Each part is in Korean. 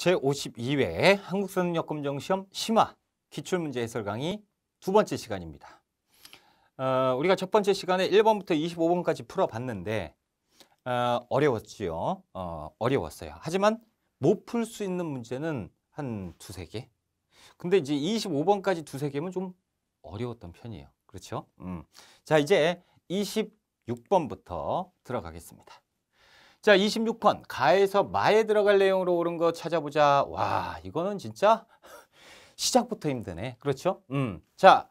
제52회 한국사능력검정시험 심화 기출문제 해설 강의 두 번째 시간입니다. 우리가 첫 번째 시간에 1번부터 25번까지 풀어봤는데 어려웠지요. 어려웠어요. 하지만 못 풀 수 있는 문제는 한 두세 개. 근데 이제 25번까지 두세 개면 좀 어려웠던 편이에요. 그렇죠? 자, 이제 26번부터 들어가겠습니다. 자, 26번 가에서 마에 들어갈 내용으로 옳은 거 찾아보자. 와, 이거는 진짜 시작부터 힘드네. 그렇죠? 자,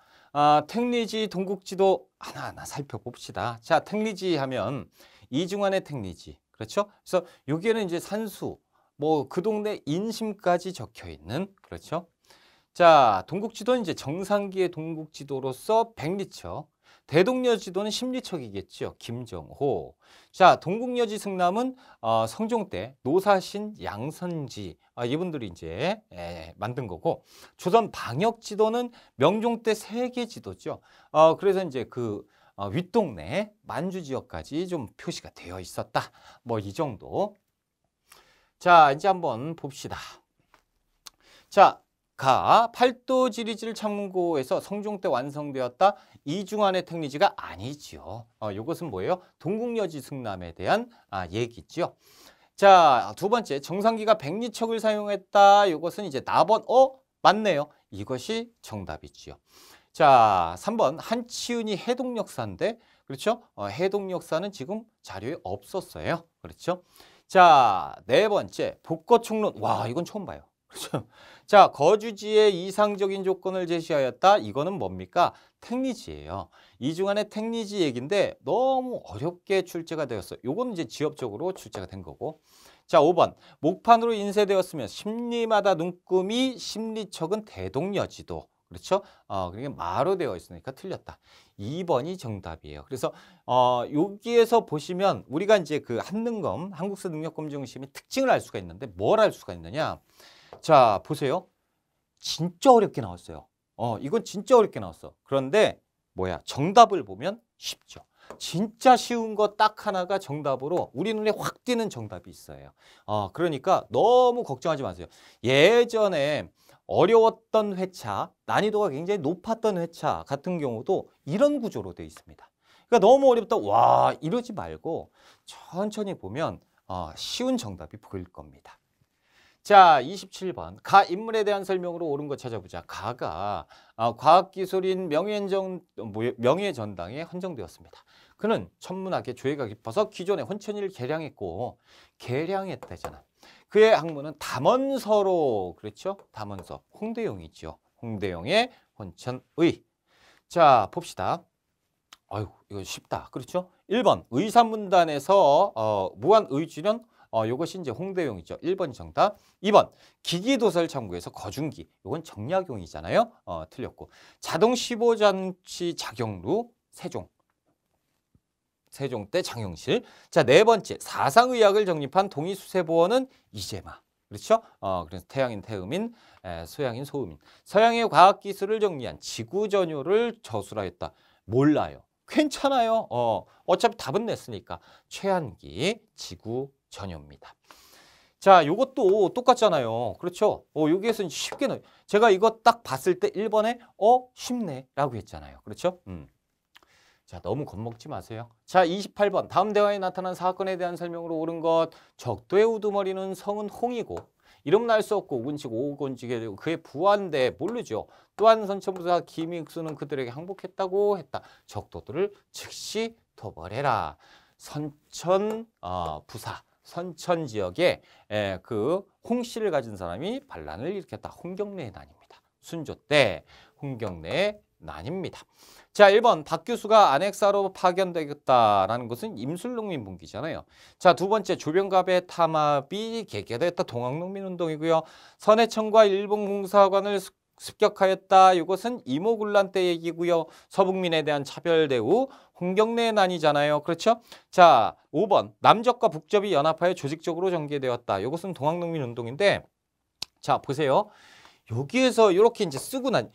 택리지, 동국지도 하나하나 살펴봅시다. 자, 택리지 하면 이중환의 택리지. 그렇죠? 그래서 여기에는 이제 산수, 뭐 그 동네 인심까지 적혀 있는, 그렇죠? 자, 동국지도는 이제 정상기의 동국지도로서 백리척. 대동여지도는 심리척이겠죠. 김정호. 자, 동국여지 승남은 성종 때 노사신 양선지 이분들이 이제 만든 거고, 조선 방역지도는 명종 때 세계지도죠. 그래서 이제 그 윗동네 만주 지역까지 좀 표시가 되어 있었다. 뭐 이 정도. 자, 이제 한번 봅시다. 자, 가 팔도 지리질 창고에서 성종 때 완성되었다. 이중환의 택리지가 아니지요. 이것은 뭐예요? 동국여지 승남에 대한 얘기죠. 자, 두 번째 정상기가 백리척을 사용했다. 이것은 이제 나번 맞네요. 이것이 정답이지요. 자, 3번 한치은이 해동역사인데, 그렇죠? 해동역사는 지금 자료에 없었어요. 그렇죠? 자, 네 번째 복거총론. 와, 이건 처음 봐요. 그렇죠? 자, 거주지의 이상적인 조건을 제시하였다. 이거는 뭡니까? 택리지예요. 이중환의 택리지 얘기인데 너무 어렵게 출제가 되었어요. 요건 이제 지역적으로 출제가 된 거고. 자, 5번 목판으로 인쇄되었으면 심리마다 눈금이 심리척은 대동여지도. 그렇죠? 그게 마로 되어 있으니까 틀렸다. 2번이 정답이에요. 그래서 여기에서 보시면 우리가 이제 그 한능검 한국사 능력검정시험의 특징을 알 수가 있는데 뭘 알 수가 있느냐? 자, 보세요. 진짜 어렵게 나왔어요. 이건 진짜 어렵게 나왔어. 그런데 뭐야? 정답을 보면 쉽죠. 진짜 쉬운 거 딱 하나가 정답으로 우리 눈에 확 띄는 정답이 있어요. 그러니까 너무 걱정하지 마세요. 예전에 어려웠던 회차, 난이도가 굉장히 높았던 회차 같은 경우도 이런 구조로 되어 있습니다. 그러니까 너무 어렵다. 와, 이러지 말고 천천히 보면 쉬운 정답이 보일 겁니다. 자, 27번 가 인물에 대한 설명으로 옳은 거 찾아보자. 가가 과학기술인 명예전당에 헌정되었습니다. 그는 천문학의 조예가 깊어서 기존의 혼천이를 개량했고, 개량했다잖아. 그의 학문은 담원서로, 그렇죠? 담원서, 홍대용이죠. 홍대용의 혼천의. 자, 봅시다. 아유, 이거 쉽다. 그렇죠? 1번 의사문단에서 무한의주련 이것이 이제 홍대용이죠. 1번 정답. 2번 기기도설 창구에서 거중기. 이건 정약용이잖아요. 틀렸고. 자동 15장치 작용루 세종 때 장영실. 자, 네 번째 사상의학을 정립한 동의수세보원은 이재마. 그렇죠? 그래서 태양인 태음인, 소양인 소음인. 서양의 과학기술을 정리한 지구전요를 저술하였다. 몰라요. 괜찮아요. 어차피 답은 냈으니까. 최한기 지구전요입니다. 자, 요것도 똑같잖아요. 그렇죠? 여기에서 쉽게 넣어요. 제가 이거 딱 봤을 때 1번에 쉽네 라고 했잖아요. 그렇죠? 자, 너무 겁먹지 마세요. 자, 28번 다음 대화에 나타난 사건에 대한 설명으로 옳은 것. 적도의 우두머리는 성은 홍이고 이름은 알 수 없고 우근식 오건지게 되고 그의 부하인데 모르죠. 또한 선천부사 김익수는 그들에게 항복했다고 했다. 적도들을 즉시 토벌해라. 선천 부사 선천 지역에 그 홍씨를 가진 사람이 반란을 일으켰다. 홍경래의 난입니다. 순조 때 홍경래의 난입니다. 자, 1번 박규수가 안핵사로 파견되겠다라는 것은 임술농민분기잖아요. 자, 두 번째 조병갑의 탐압이 계기됐다. 동학농민운동이고요. 선해청과 일본 공사관을 습격하였다. 이것은 이모군란 때 얘기고요. 서북민에 대한 차별 대우 홍경래의 난이잖아요. 그렇죠? 자, 5번 남접과 북접이 연합하여 조직적으로 전개되었다. 이것은 동학농민운동인데, 자, 보세요. 여기에서 이렇게 이제 쓰고 난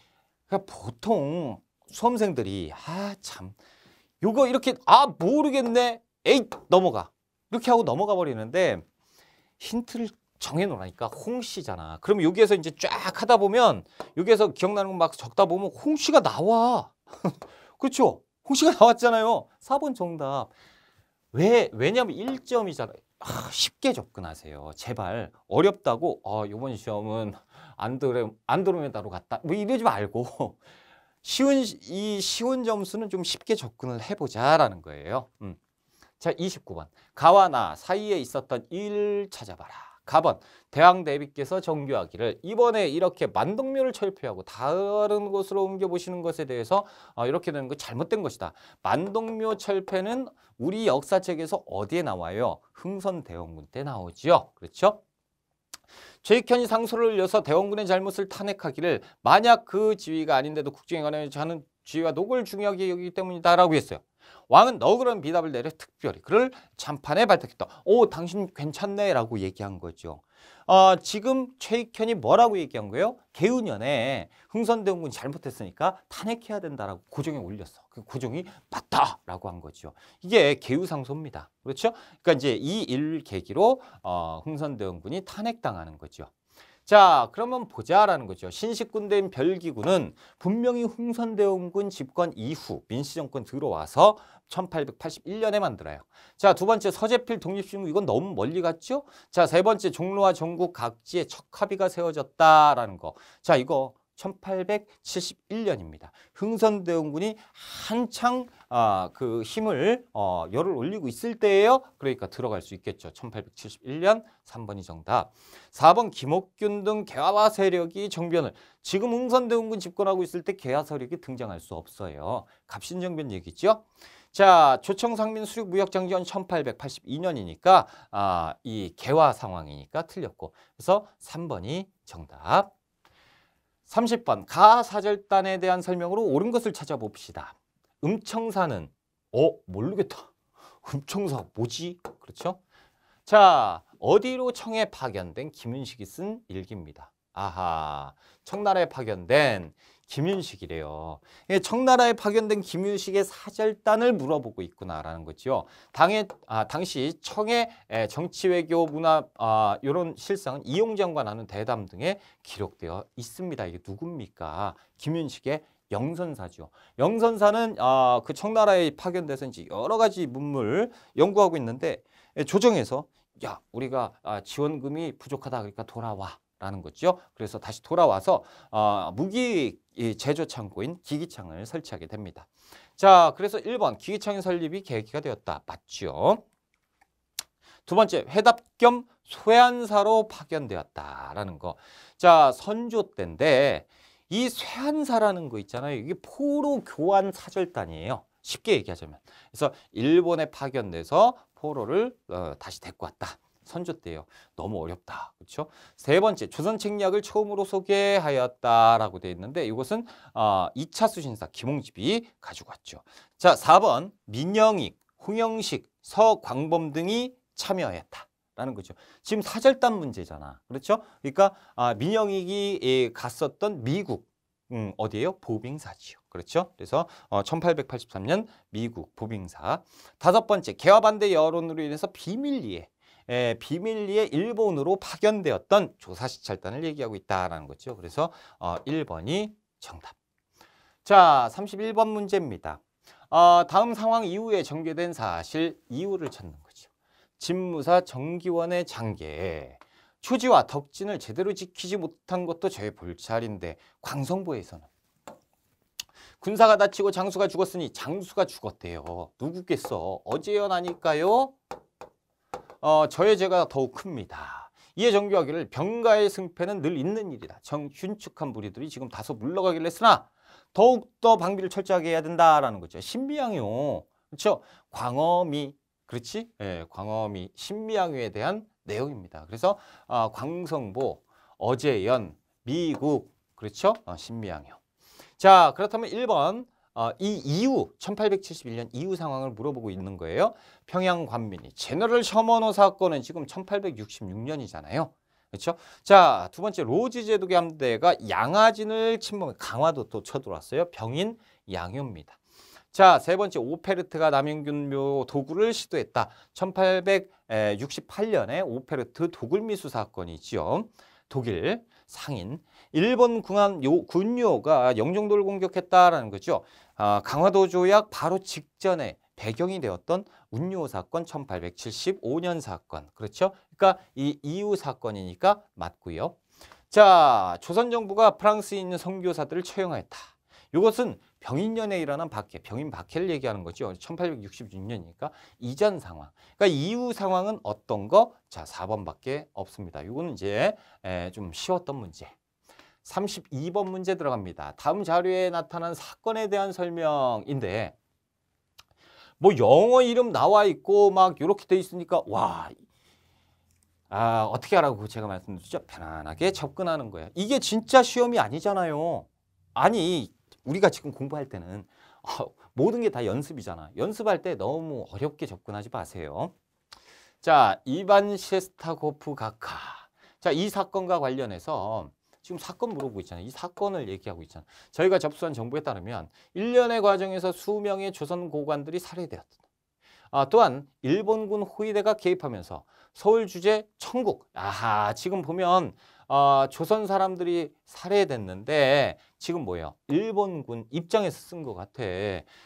그러니까 보통 수험생들이 참 요거 이렇게 모르겠네. 에잇 넘어가. 이렇게 하고 넘어가 버리는데 힌트를 정해놓으라니까. 홍씨잖아. 그럼 여기에서 이제 쫙 하다 보면 여기에서 기억나는 거 막 적다 보면 홍씨가 나와. 그렇죠? 홍씨가 나왔잖아요. 4번 정답. 왜냐면 1점이잖아요. 쉽게 접근하세요. 제발. 어렵다고 이번 시험은 안드로메다로 갔다. 뭐 이러지 말고 쉬운 점수는 좀 쉽게 접근을 해보자라는 거예요. 자, 29번. 가와 나 사이에 있었던 일 찾아봐라. 가번. 대왕대비께서 정교하기를 이번에 이렇게 만덕묘를 철폐하고 다른 곳으로 옮겨보시는 것에 대해서 이렇게 되는 거 잘못된 것이다. 만덕묘 철폐는 우리 역사책에서 어디에 나와요? 흥선대원군 때 나오지요. 그렇죠? 최익현이 상소를 올려서 대원군의 잘못을 탄핵하기를 만약 그 지위가 아닌데도 국정에 관하여 하는 지위와 녹을 중요하게 여기기 때문이다라고 했어요. 왕은 너그러운 비답을 내려 특별히 그를 참판에 발탁했다. 오, 당신 괜찮네 라고 얘기한 거죠. 지금 최익현이 뭐라고 얘기한 거예요? 개운년에 흥선대원군이 잘못했으니까 탄핵해야 된다라고 고종에 올렸어. 그 고종이 맞다라고 한 거죠. 이게 개유상소입니다. 그렇죠? 그러니까 이제 이 일 계기로 흥선대원군이 탄핵당하는 거죠. 자, 그러면 보자라는 거죠. 신식군대인 별기군은 분명히 흥선대원군 집권 이후 민씨정권 들어와서 1881년에 만들어요. 자, 두 번째 서재필 독립신문 이건 너무 멀리 갔죠? 자, 세 번째 종로와 전국 각지에 척합의가 세워졌다라는 거. 자, 이거 1871년입니다. 흥선대원군이 한창 그 힘을 열을 올리고 있을 때예요. 그러니까 들어갈 수 있겠죠. 1871년 3번이 정답. 4번 김옥균 등 개화 세력이 정변을. 지금 흥선대원군 집권하고 있을 때 개화 세력이 등장할 수 없어요. 갑신정변 얘기죠. 자, 조청상민 수륙무역장전 1882년이니까 이 개화 상황이니까 틀렸고. 그래서 3번이 정답. 30번 가사절단에 대한 설명으로 옳은 것을 찾아봅시다. 음청사는 모르겠다. 음청사 뭐지? 그렇죠? 자, 어디로 청에 파견된 김윤식이 쓴 일기입니다. 아하, 청나라에 파견된 김윤식이래요. 청나라에 파견된 김윤식의 사절단을 물어보고 있구나라는 거죠. 당시 청의 정치, 외교, 문화 이런 실상은 이용장과 나눈 대담 등에 기록되어 있습니다. 이게 누굽니까? 김윤식의 영선사죠. 영선사는 그 청나라에 파견돼서 이제 여러 가지 문물 연구하고 있는데 조정에서 야, 우리가 지원금이 부족하다 그러니까 돌아와. 라는 거죠. 그래서 다시 돌아와서 무기 제조 창고인 기기창을 설치하게 됩니다. 자, 그래서 1번 기기창의 설립이 계기가 되었다. 맞죠? 두 번째, 회답 겸 쇠한사로 파견되었다라는 거. 자, 선조 때인데 이 쇠한사라는 거 있잖아요. 이게 포로 교환 사절단이에요. 쉽게 얘기하자면. 그래서 일본에 파견돼서 포로를 다시 데리고 왔다. 선조 때예요. 너무 어렵다. 그렇죠? 세 번째, 조선 책략을 처음으로 소개하였다라고 되어 있는데 이것은 2차 수신사 김홍집이 가지고 왔죠. 자, 4번 민영익, 홍영식, 서광범 등이 참여했다라는 거죠. 지금 사절단 문제잖아. 그렇죠? 그러니까 민영익이 갔었던 미국 어디예요? 보빙사지요. 그렇죠? 그래서 1883년 미국 보빙사. 다섯 번째, 개화 반대 여론으로 인해서 비밀리에 일본으로 파견되었던 조사시찰단을 얘기하고 있다는 거죠. 그래서 1번이 정답. 자, 31번 문제입니다. 다음 상황 이후에 전개된 사실 이유를 찾는 거죠. 집무사 정기원의 장계. 초지와 덕진을 제대로 지키지 못한 것도 제 볼차례인데 광성보에서는 군사가 다치고 장수가 죽었으니 장수가 죽었대요. 누구겠어? 어제연 아닐까요? 저의 죄가 더욱 큽니다. 이에 정교하기를 병가의 승패는 늘 있는 일이다. 정훈축한 무리들이 지금 다소 물러가기를 했으나 더욱더 방비를 철저하게 해야 된다라는 거죠. 신미양요. 그렇죠? 광어미. 그렇지? 예, 광어미 신미양요에 대한 내용입니다. 그래서 광성보, 어제연, 미국. 그렇죠? 신미양요. 자, 그렇다면 1번. 이 이후 1871년 이후 상황을 물어보고 있는 거예요. 평양 관민이 제너럴 셔먼호 사건은 지금 1866년이잖아요. 그렇죠? 자, 두 번째 로즈 제독의 함대가 양아진을 침범해 강화도 또 쳐들어왔어요. 병인 양요입니다. 자, 세 번째 오페르트가 남영균묘 도굴을 시도했다. 1868년에 오페르트 도굴미수 사건이지요. 독일 상인 일본 군요가 영종도를 공격했다라는 거죠. 강화도 조약 바로 직전에 배경이 되었던 운요 사건 1875년 사건. 그렇죠? 그러니까 이 이후 사건이니까 맞고요. 자, 조선 정부가 프랑스에 있는 선교사들을 처형하였다. 이것은 병인년에 일어난 박해, 병인 박해를 얘기하는 거죠. 1866년이니까 이전 상황. 그러니까 이후 상황은 어떤 거? 자, 4번밖에 없습니다. 이거는 이제 좀 쉬웠던 문제. 32번 문제 들어갑니다. 다음 자료에 나타난 사건에 대한 설명인데 뭐 영어 이름 나와 있고 막 이렇게 돼 있으니까 와, 어떻게 하라고 제가 말씀드렸죠? 편안하게 접근하는 거예요. 이게 진짜 시험이 아니잖아요. 아니, 우리가 지금 공부할 때는 모든 게 다 연습이잖아. 연습할 때 너무 어렵게 접근하지 마세요. 자, 이반 셰스타코프 각하. 자, 이 사건과 관련해서 지금 사건 물어보고 있잖아요. 이 사건을 얘기하고 있잖아요. 저희가 접수한 정보에 따르면 1년의 과정에서 수명의 조선 고관들이 살해되었다. 또한 일본군 호위대가 개입하면서 서울 주재 청국. 지금 보면 조선 사람들이 살해됐는데 지금 뭐예요? 일본군 입장에서 쓴 것 같아.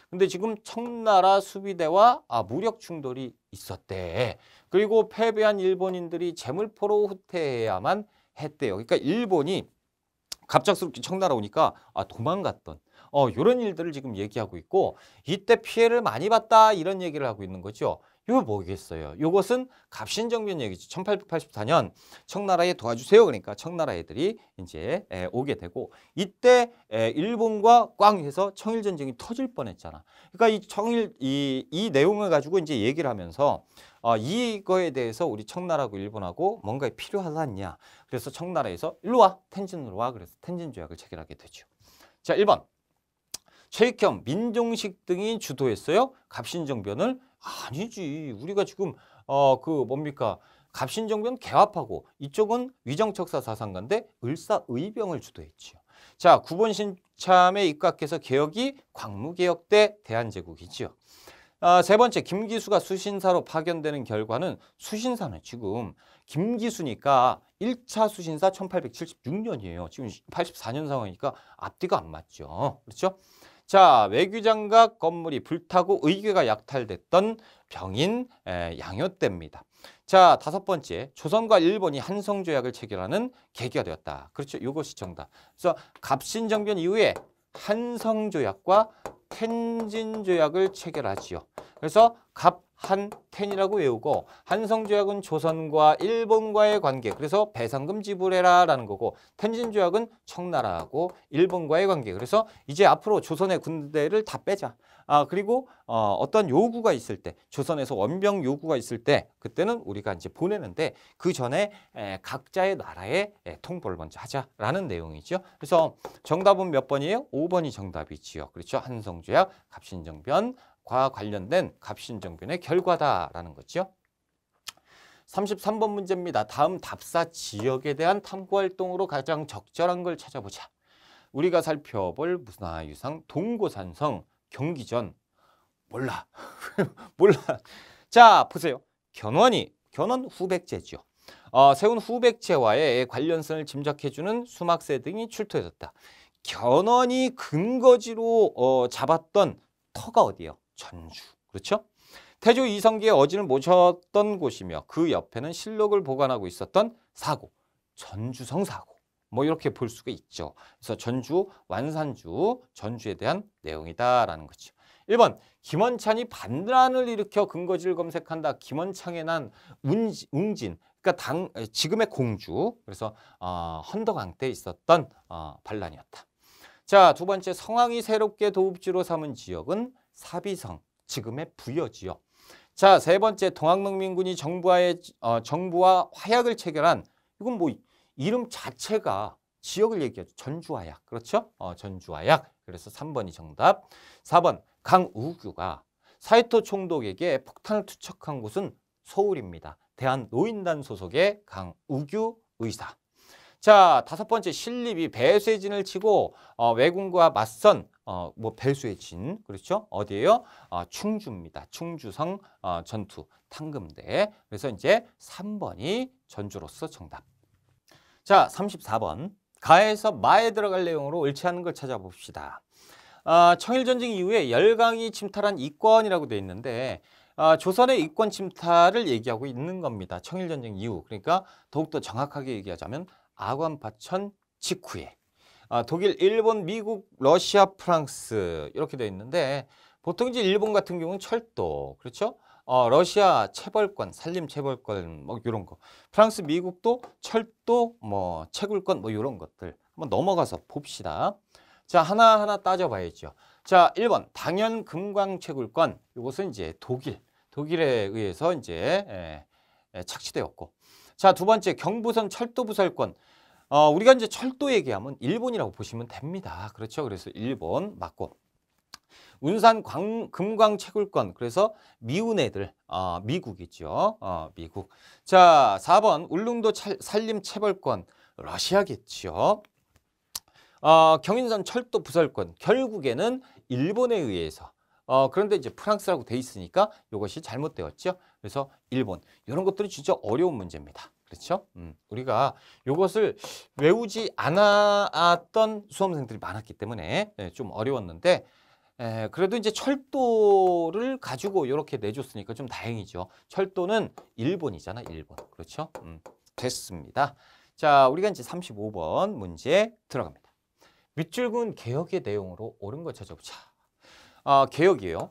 근데 지금 청나라 수비대와 무력 충돌이 있었대. 그리고 패배한 일본인들이 제물포로 후퇴해야만 했대요. 그러니까 일본이 갑작스럽게 청나라 오니까 도망갔던 이런 일들을 지금 얘기하고 있고 이때 피해를 많이 봤다 이런 얘기를 하고 있는 거죠. 이거 뭐겠어요? 이것은 갑신정변 얘기죠. 1884년 청나라에 도와주세요. 그러니까 청나라 애들이 이제 오게 되고 이때 일본과 꽝 해서 청일전쟁이 터질 뻔했잖아. 그러니까 이 내용을 가지고 이제 얘기를 하면서 이거에 대해서 우리 청나라하고 일본하고 뭔가 필요하지 않냐. 그래서 청나라에서 일로 와, 텐진으로 와. 그래서 텐진 조약을 체결하게 되죠. 자, 1번. 최익형, 민종식 등이 주도했어요. 갑신정변을? 아니지. 우리가 지금 뭡니까? 갑신정변 개합하고 이쪽은 위정척사 사상가인데 을사의병을 주도했지요. 자, 9번 신참에 입각해서 개혁이 광무개혁 때 대한제국이지요. 세 번째, 김기수가 수신사로 파견되는 결과는 수신사는 지금 김기수니까 1차 수신사 1876년이에요. 지금 84년 상황이니까 앞뒤가 안 맞죠. 그렇죠? 자, 외교장각 건물이 불타고 의궤가 약탈됐던 병인 양요 때입니다. 자, 다섯 번째, 조선과 일본이 한성조약을 체결하는 계기가 되었다. 그렇죠? 이것이 정답. 그래서 갑신정변 이후에 한성조약과 텐진조약을 체결하지요. 그래서 갑한텐이라고 외우고 한성조약은 조선과 일본과의 관계, 그래서 배상금 지불해라라는 거고 텐진조약은 청나라하고 일본과의 관계, 그래서 이제 앞으로 조선의 군대를 다 빼자. 그리고 어떤 요구가 있을 때, 조선에서 원병 요구가 있을 때 그때는 우리가 이제 보내는데 그 전에 각자의 나라에 통보를 먼저 하자라는 내용이죠. 그래서 정답은 몇 번이에요? 5번이 정답이지요. 그렇죠? 한성조약, 갑신정변과 관련된 갑신정변의 결과다라는 거죠. 33번 문제입니다. 다음 답사 지역에 대한 탐구활동으로 가장 적절한 걸 찾아보자. 우리가 살펴볼 문화유산 동고산성 경기전. 몰라. 몰라. 자, 보세요. 견원 후백제죠. 세운 후백제와의 관련성을 짐작해주는 수막새 등이 출토해졌다. 견원이 근거지로 잡았던 터가 어디예요? 전주. 그렇죠? 태조 이성계의 어진을 모셨던 곳이며 그 옆에는 실록을 보관하고 있었던 사고, 전주성 사고. 뭐 이렇게 볼 수가 있죠. 그래서 전주, 완산주, 전주에 대한 내용이다라는 거죠. 1번, 김원찬이 반란을 일으켜 근거지를 검색한다. 김원창에 난 웅진, 그러니까 지금의 공주, 그래서 헌덕왕 때 있었던 반란이었다. 자, 두 번째, 성황이 새롭게 도읍지로 삼은 지역은 사비성, 지금의 부여지역. 자, 세 번째, 동학농민군이 정부와 화약을 체결한, 이건 뭐 이름 자체가 지역을 얘기하죠. 전주화약. 그렇죠? 전주화약. 그래서 3번이 정답. 4번, 강우규가 사이토 총독에게 폭탄을 투척한 곳은 서울입니다. 대한노인단 소속의 강우규 의사. 자, 다섯 번째, 신립이 배쇄진을 치고 왜군과 맞선 뭐 벨수의 진, 그렇죠? 어디예요? 충주입니다. 충주성 전투 탕금대. 그래서 이제 3번이 전주로서 정답. 자, 34번. 가에서 마에 들어갈 내용으로 옳지 않은 걸 찾아봅시다. 청일전쟁 이후에 열강이 침탈한 이권이라고 되어 있는데 조선의 이권 침탈을 얘기하고 있는 겁니다. 청일전쟁 이후. 그러니까 더욱더 정확하게 얘기하자면 아관파천 직후에 독일, 일본, 미국, 러시아, 프랑스 이렇게 되어 있는데 보통 이제 일본 같은 경우는 철도, 그렇죠? 러시아 채벌권, 산림 채벌권 뭐 이런 거. 프랑스, 미국도 철도, 뭐 채굴권 뭐 이런 것들. 한번 넘어가서 봅시다. 자, 하나하나 따져봐야죠. 자, 1번 당연 금광 채굴권. 이것은 이제 독일에 의해서 이제 착취되었고. 자, 두 번째 경부선 철도 부설권. 우리가 이제 철도 얘기하면 일본이라고 보시면 됩니다. 그렇죠? 그래서 일본 맞고. 운산 금광 채굴권. 그래서 미운 애들, 미국이죠. 미국. 자, 4번 울릉도 산림 채벌권. 러시아겠죠. 경인선 철도 부설권. 결국에는 일본에 의해서. 그런데 이제 프랑스라고 돼 있으니까 이것이 잘못되었죠. 그래서 일본. 이런 것들이 진짜 어려운 문제입니다. 그렇죠? 우리가 이것을 외우지 않았던 수험생들이 많았기 때문에 좀 어려웠는데 그래도 이제 철도를 가지고 이렇게 내줬으니까 좀 다행이죠. 철도는 일본이잖아, 일본. 그렇죠? 됐습니다. 자, 우리가 이제 35번 문제 들어갑니다. 밑줄근 개혁의 내용으로 옳은 거 찾아보자. 개혁이에요.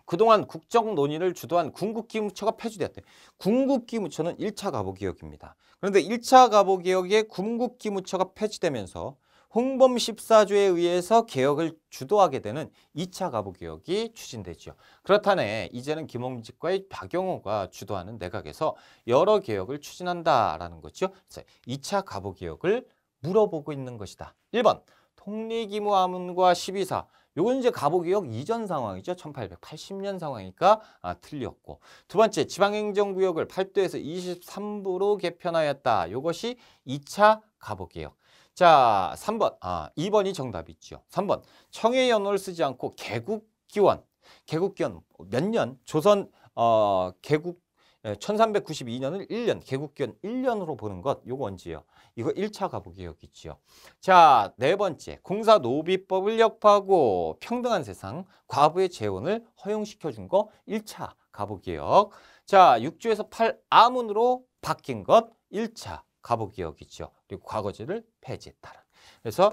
그동안 국정 논의를 주도한 군국기무처가 폐지되었대. 군국기무처는 1차 가보개혁입니다. 그런데 1차 가보개혁에 군국기무처가 폐지되면서 홍범 14조에 의해서 개혁을 주도하게 되는 2차 가보개혁이 추진되죠. 그렇다네 이제는 김홍직과 박영호가 주도하는 내각에서 여러 개혁을 추진한다라는 거죠. 그래서 2차 가보개혁을 물어보고 있는 것이다. 1번 통리기무하문과 12사. 요건 이제 가보개혁 이전 상황이죠. 1880년 상황이니까 틀렸고. 두 번째 지방행정구역을 8도에서 23부로 개편하였다. 이것이 2차 가보개혁. 자, 3번. 2번이 정답이죠. 3번. 청해연호를 쓰지 않고 개국기원. 개국기원 몇 년? 조선 개국 1392년을 1년, 개국기원 1년으로 보는 것. 요거 언제요? 이거 1차 가보개혁이지요. 자, 네 번째. 공사노비법을 혁파하고 평등한 세상, 과부의 재혼을 허용시켜준 거 1차 가보개혁. 자, 6조에서 8아문으로 바뀐 것 1차 가보개혁이죠. 그리고 과거제를 폐지했다. 그래서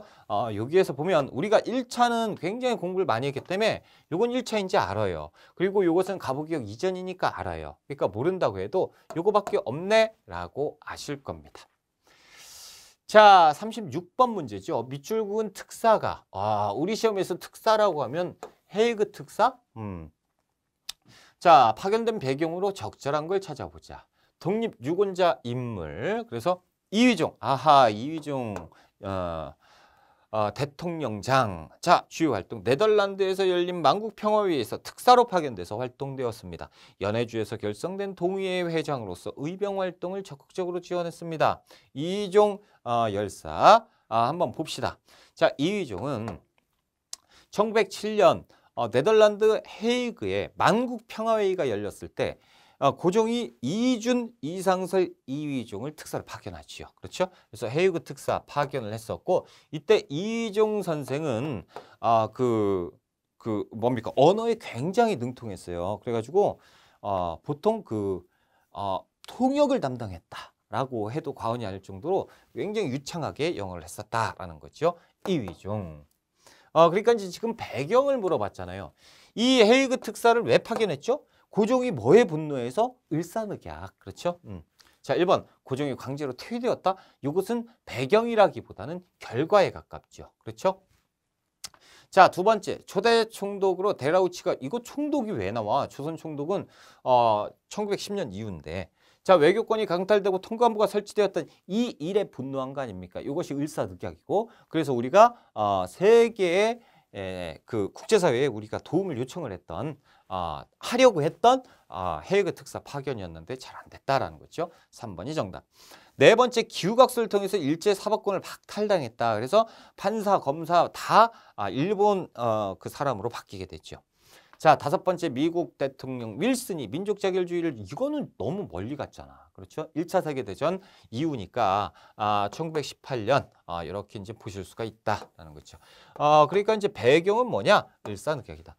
여기에서 보면 우리가 1차는 굉장히 공부를 많이 했기 때문에 요건 1차인지 알아요. 그리고 요것은 가보개혁 이전이니까 알아요. 그러니까 모른다고 해도 요거밖에 없네 라고 아실 겁니다. 자, 36번 문제죠. 밑줄근 특사가. 우리 시험에서 특사라고 하면 헤이그 특사? 자, 파견된 배경으로 적절한 걸 찾아보자. 독립유권자 인물. 그래서 이휘종. 이휘종 대통령장. 자, 주요 활동. 네덜란드에서 열린 만국평화회의에서 특사로 파견돼서 활동되었습니다. 연해주에서 결성된 동의회 회장으로서 의병 활동을 적극적으로 지원했습니다. 이휘종 열사. 한번 봅시다. 자, 이휘종은 1907년 네덜란드 헤이그에 만국평화회의가 열렸을 때 고종이 이준, 이상설, 이휘종을 특사로 파견하지요. 그렇죠? 그래서 헤이그 특사 파견을 했었고 이때 이휘종 선생은 뭡니까? 언어에 굉장히 능통했어요. 그래가지고 보통 통역을 담당했다라고 해도 과언이 아닐 정도로 굉장히 유창하게 영어를 했었다라는 거죠. 이휘종. 그러니까 이제 지금 배경을 물어봤잖아요. 이 헤이그 특사를 왜 파견했죠? 고종이 뭐에 분노해서? 을사늑약. 그렇죠? 자, 1번 고종이 강제로 퇴위되었다. 이것은 배경이라기보다는 결과에 가깝죠. 그렇죠? 자, 두 번째 초대 총독으로 데라우치가. 이거 총독이 왜 나와? 조선 총독은 1910년 이후인데. 자, 외교권이 강탈되고 통감부가 설치되었던 이 일에 분노한 거 아닙니까? 이것이 을사늑약이고, 그래서 우리가 세계의 그 국제사회에 우리가 도움을 요청을 했던 하려고 했던 헤이그 특사 파견이었는데 잘 안 됐다라는 거죠. 3번이 정답. 네 번째 기후각서를 통해서 일제 사법권을 박탈당했다. 그래서 판사, 검사 다 일본 그 사람으로 바뀌게 됐죠. 자, 다섯 번째 미국 대통령 윌슨이 민족 자결주의를 이거는 너무 멀리 갔잖아. 그렇죠? 1차 세계대전 이후니까 1918년 이렇게 이제 보실 수가 있다라는 거죠. 그러니까 이제 배경은 뭐냐? 일사늑약이다.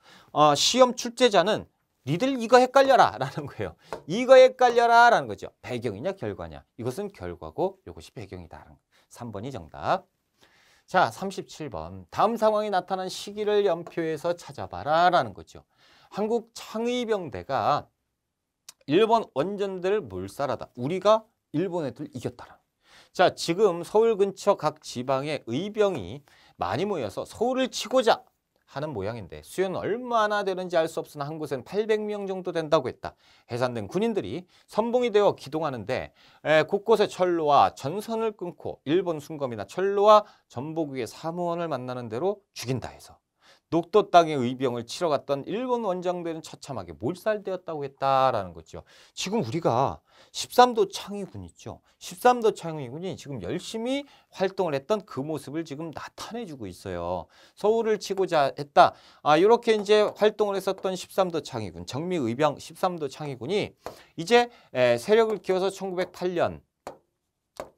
시험 출제자는 니들 이거 헷갈려라 라는 거예요. 이거 헷갈려라 라는 거죠. 배경이냐 결과냐. 이것은 결과고 이것이 배경이다. 3번이 정답. 자, 37번. 다음 상황이 나타난 시기를 연표해서 찾아봐라 라는 거죠. 한국 창의병대가 일본 원전들을 몰살하다. 우리가 일본 애들 이겼다라. 자, 지금 서울 근처 각 지방의 의병이 많이 모여서 서울을 치고자 하는 모양인데 수요는 얼마나 되는지 알 수 없으나 한 곳엔 800명 정도 된다고 했다. 해산된 군인들이 선봉이 되어 기동하는데 곳곳에 철로와 전선을 끊고 일본 순검이나 철로와 전복 위의 사무원을 만나는 대로 죽인다 해서 녹도 땅의 의병을 치러 갔던 일본 원정대는 처참하게 몰살되었다고 했다라는 거죠. 지금 우리가 13도 창의군 있죠. 13도 창의군이 지금 열심히 활동을 했던 그 모습을 지금 나타내주고 있어요. 서울을 치고자 했다. 이렇게 이제 활동을 했었던 13도 창의군, 정미의병 13도 창의군이 이제 세력을 키워서 1908년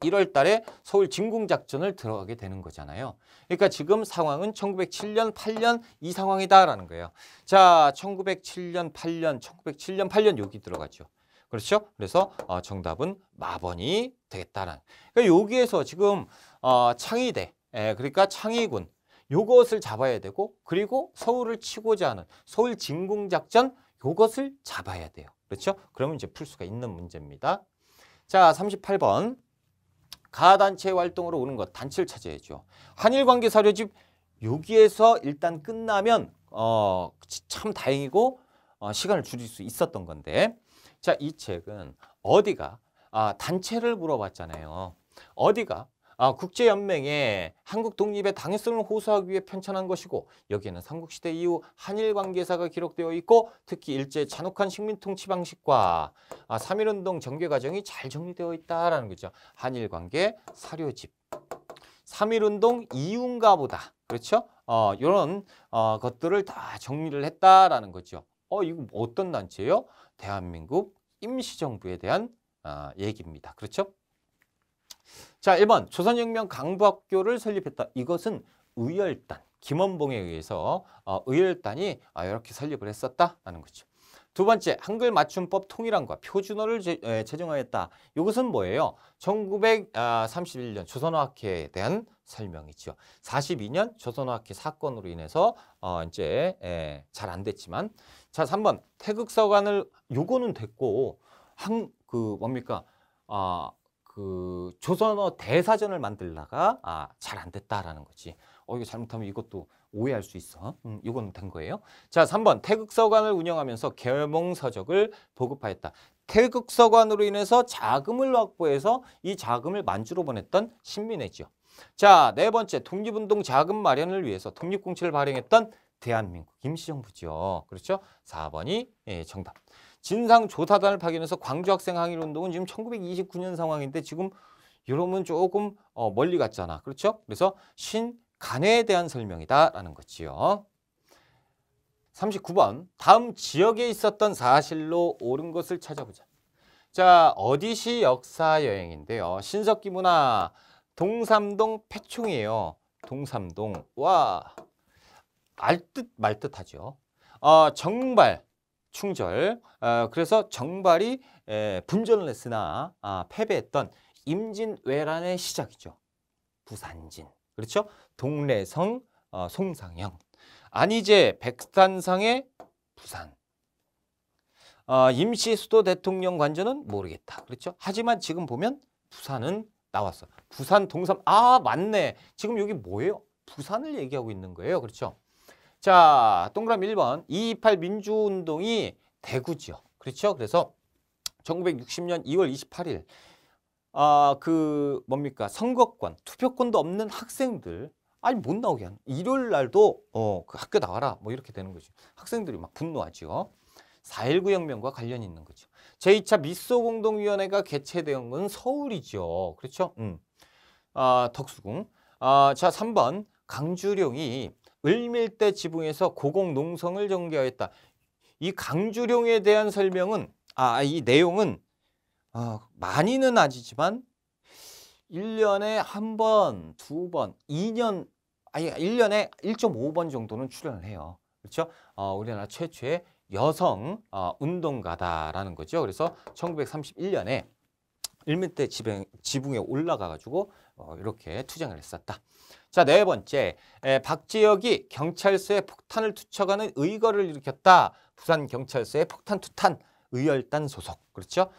1월 달에 서울 진궁작전을 들어가게 되는 거잖아요. 그러니까 지금 상황은 1907년, 8년 이 상황이다라는 거예요. 자, 1907년, 8년 여기 들어가죠. 그렇죠? 그래서 정답은 마번이 되겠다는. 그러니까 여기에서 지금 창의대, 그러니까 창의군 요것을 잡아야 되고 그리고 서울을 치고자 하는 서울 진궁작전 요것을 잡아야 돼요. 그렇죠? 그러면 이제 풀 수가 있는 문제입니다. 자, 38번. 가단체 활동으로 오는 것, 단체를 찾아야죠. 한일관계 사료집 여기에서 일단 끝나면 참 다행이고 시간을 줄일 수 있었던 건데 자, 이 책은 어디가 단체를 물어봤잖아요. 어디가 국제연맹에 한국 독립의 당위성을 호소하기 위해 편찬한 것이고 여기에는 삼국시대 이후 한일 관계사가 기록되어 있고 특히 일제의 잔혹한 식민통치 방식과 3.1운동 전개 과정이 잘 정리되어 있다라는 거죠. 한일 관계 사료집. 3.1운동 이후인가 보다. 그렇죠? 이런 것들을 다 정리를 했다라는 거죠. 이거 어떤 단체예요? 대한민국 임시정부에 대한 얘기입니다. 그렇죠? 자, 1번 조선혁명 강부학교를 설립했다. 이것은 의열단, 김원봉에 의해서 의열단이 이렇게 설립을 했었다라는 거죠. 두 번째, 한글 맞춤법 통일안과 표준어를 제정하였다. 이것은 뭐예요? 1931년 조선어학회에 대한 설명이죠. 42년 조선어학회 사건으로 인해서 이제 잘 안 됐지만 자, 3번 태극서관을 요거는 됐고 뭡니까? 그 조선어 대사전을 만들다가 잘 안 됐다라는 거지. 이거 잘못하면 이것도 오해할 수 있어. 이건 된 거예요. 자, 3번 태극서관을 운영하면서 계몽서적을 보급하였다. 태극서관으로 인해서 자금을 확보해서 이 자금을 만주로 보냈던 신민회죠. 자, 네 번째 독립운동 자금 마련을 위해서 독립공채를 발행했던 대한민국 임시정부죠. 그렇죠? 4번이 정답. 진상조사단을 파견해서 광주학생 항일운동은 지금 1929년 상황인데 지금 이러면 조금 멀리 갔잖아. 그렇죠? 그래서 신간회에 대한 설명이다라는 거지요. 39번. 다음 지역에 있었던 사실로 옳은 것을 찾아보자. 자, 어디시 역사여행인데요. 신석기 문화 동삼동 패총이에요. 동삼동. 와, 알듯 말듯하죠. 정발. 충절. 그래서 정발이 분전을 했으나 패배했던 임진왜란의 시작이죠. 부산진. 그렇죠? 동래성, 송상영. 안희제, 백산상의 부산. 임시 수도 대통령 관저는 모르겠다. 그렇죠? 하지만 지금 보면 부산은 나왔어. 부산 동삼. 맞네. 지금 여기 뭐예요? 부산을 얘기하고 있는 거예요. 그렇죠? 자, 동그라미 1번. 228 민주운동이 대구죠. 그렇죠? 그래서 1960년 2월 28일 뭡니까? 선거권, 투표권도 없는 학생들 못 나오게 하는 일요일 날도 그 학교 나와라 뭐 이렇게 되는 거죠. 학생들이 막 분노하죠. 4.19 혁명과 관련이 있는 거죠. 제2차 미소공동위원회가 개최된 건 서울이죠. 그렇죠? 덕수궁. 자, 3번 강주룡이 을밀대 지붕에서 고공농성을 전개하였다. 이 강주룡에 대한 설명은 이 내용은 많이는 아니지만 1년에 한 번, 두 번, 2년 1년에 1.5번 정도는 출연을 해요. 그렇죠? 우리나라 최초의 여성 운동가다라는 거죠. 그래서 1931년에 을밀대 지붕에 올라가가지고 이렇게 투쟁을 했었다. 자, 네 번째, 박재혁이 경찰서에 폭탄을 투척하는 의거를 일으켰다. 부산경찰서에 폭탄 투탄 의열단 소속. 그렇죠?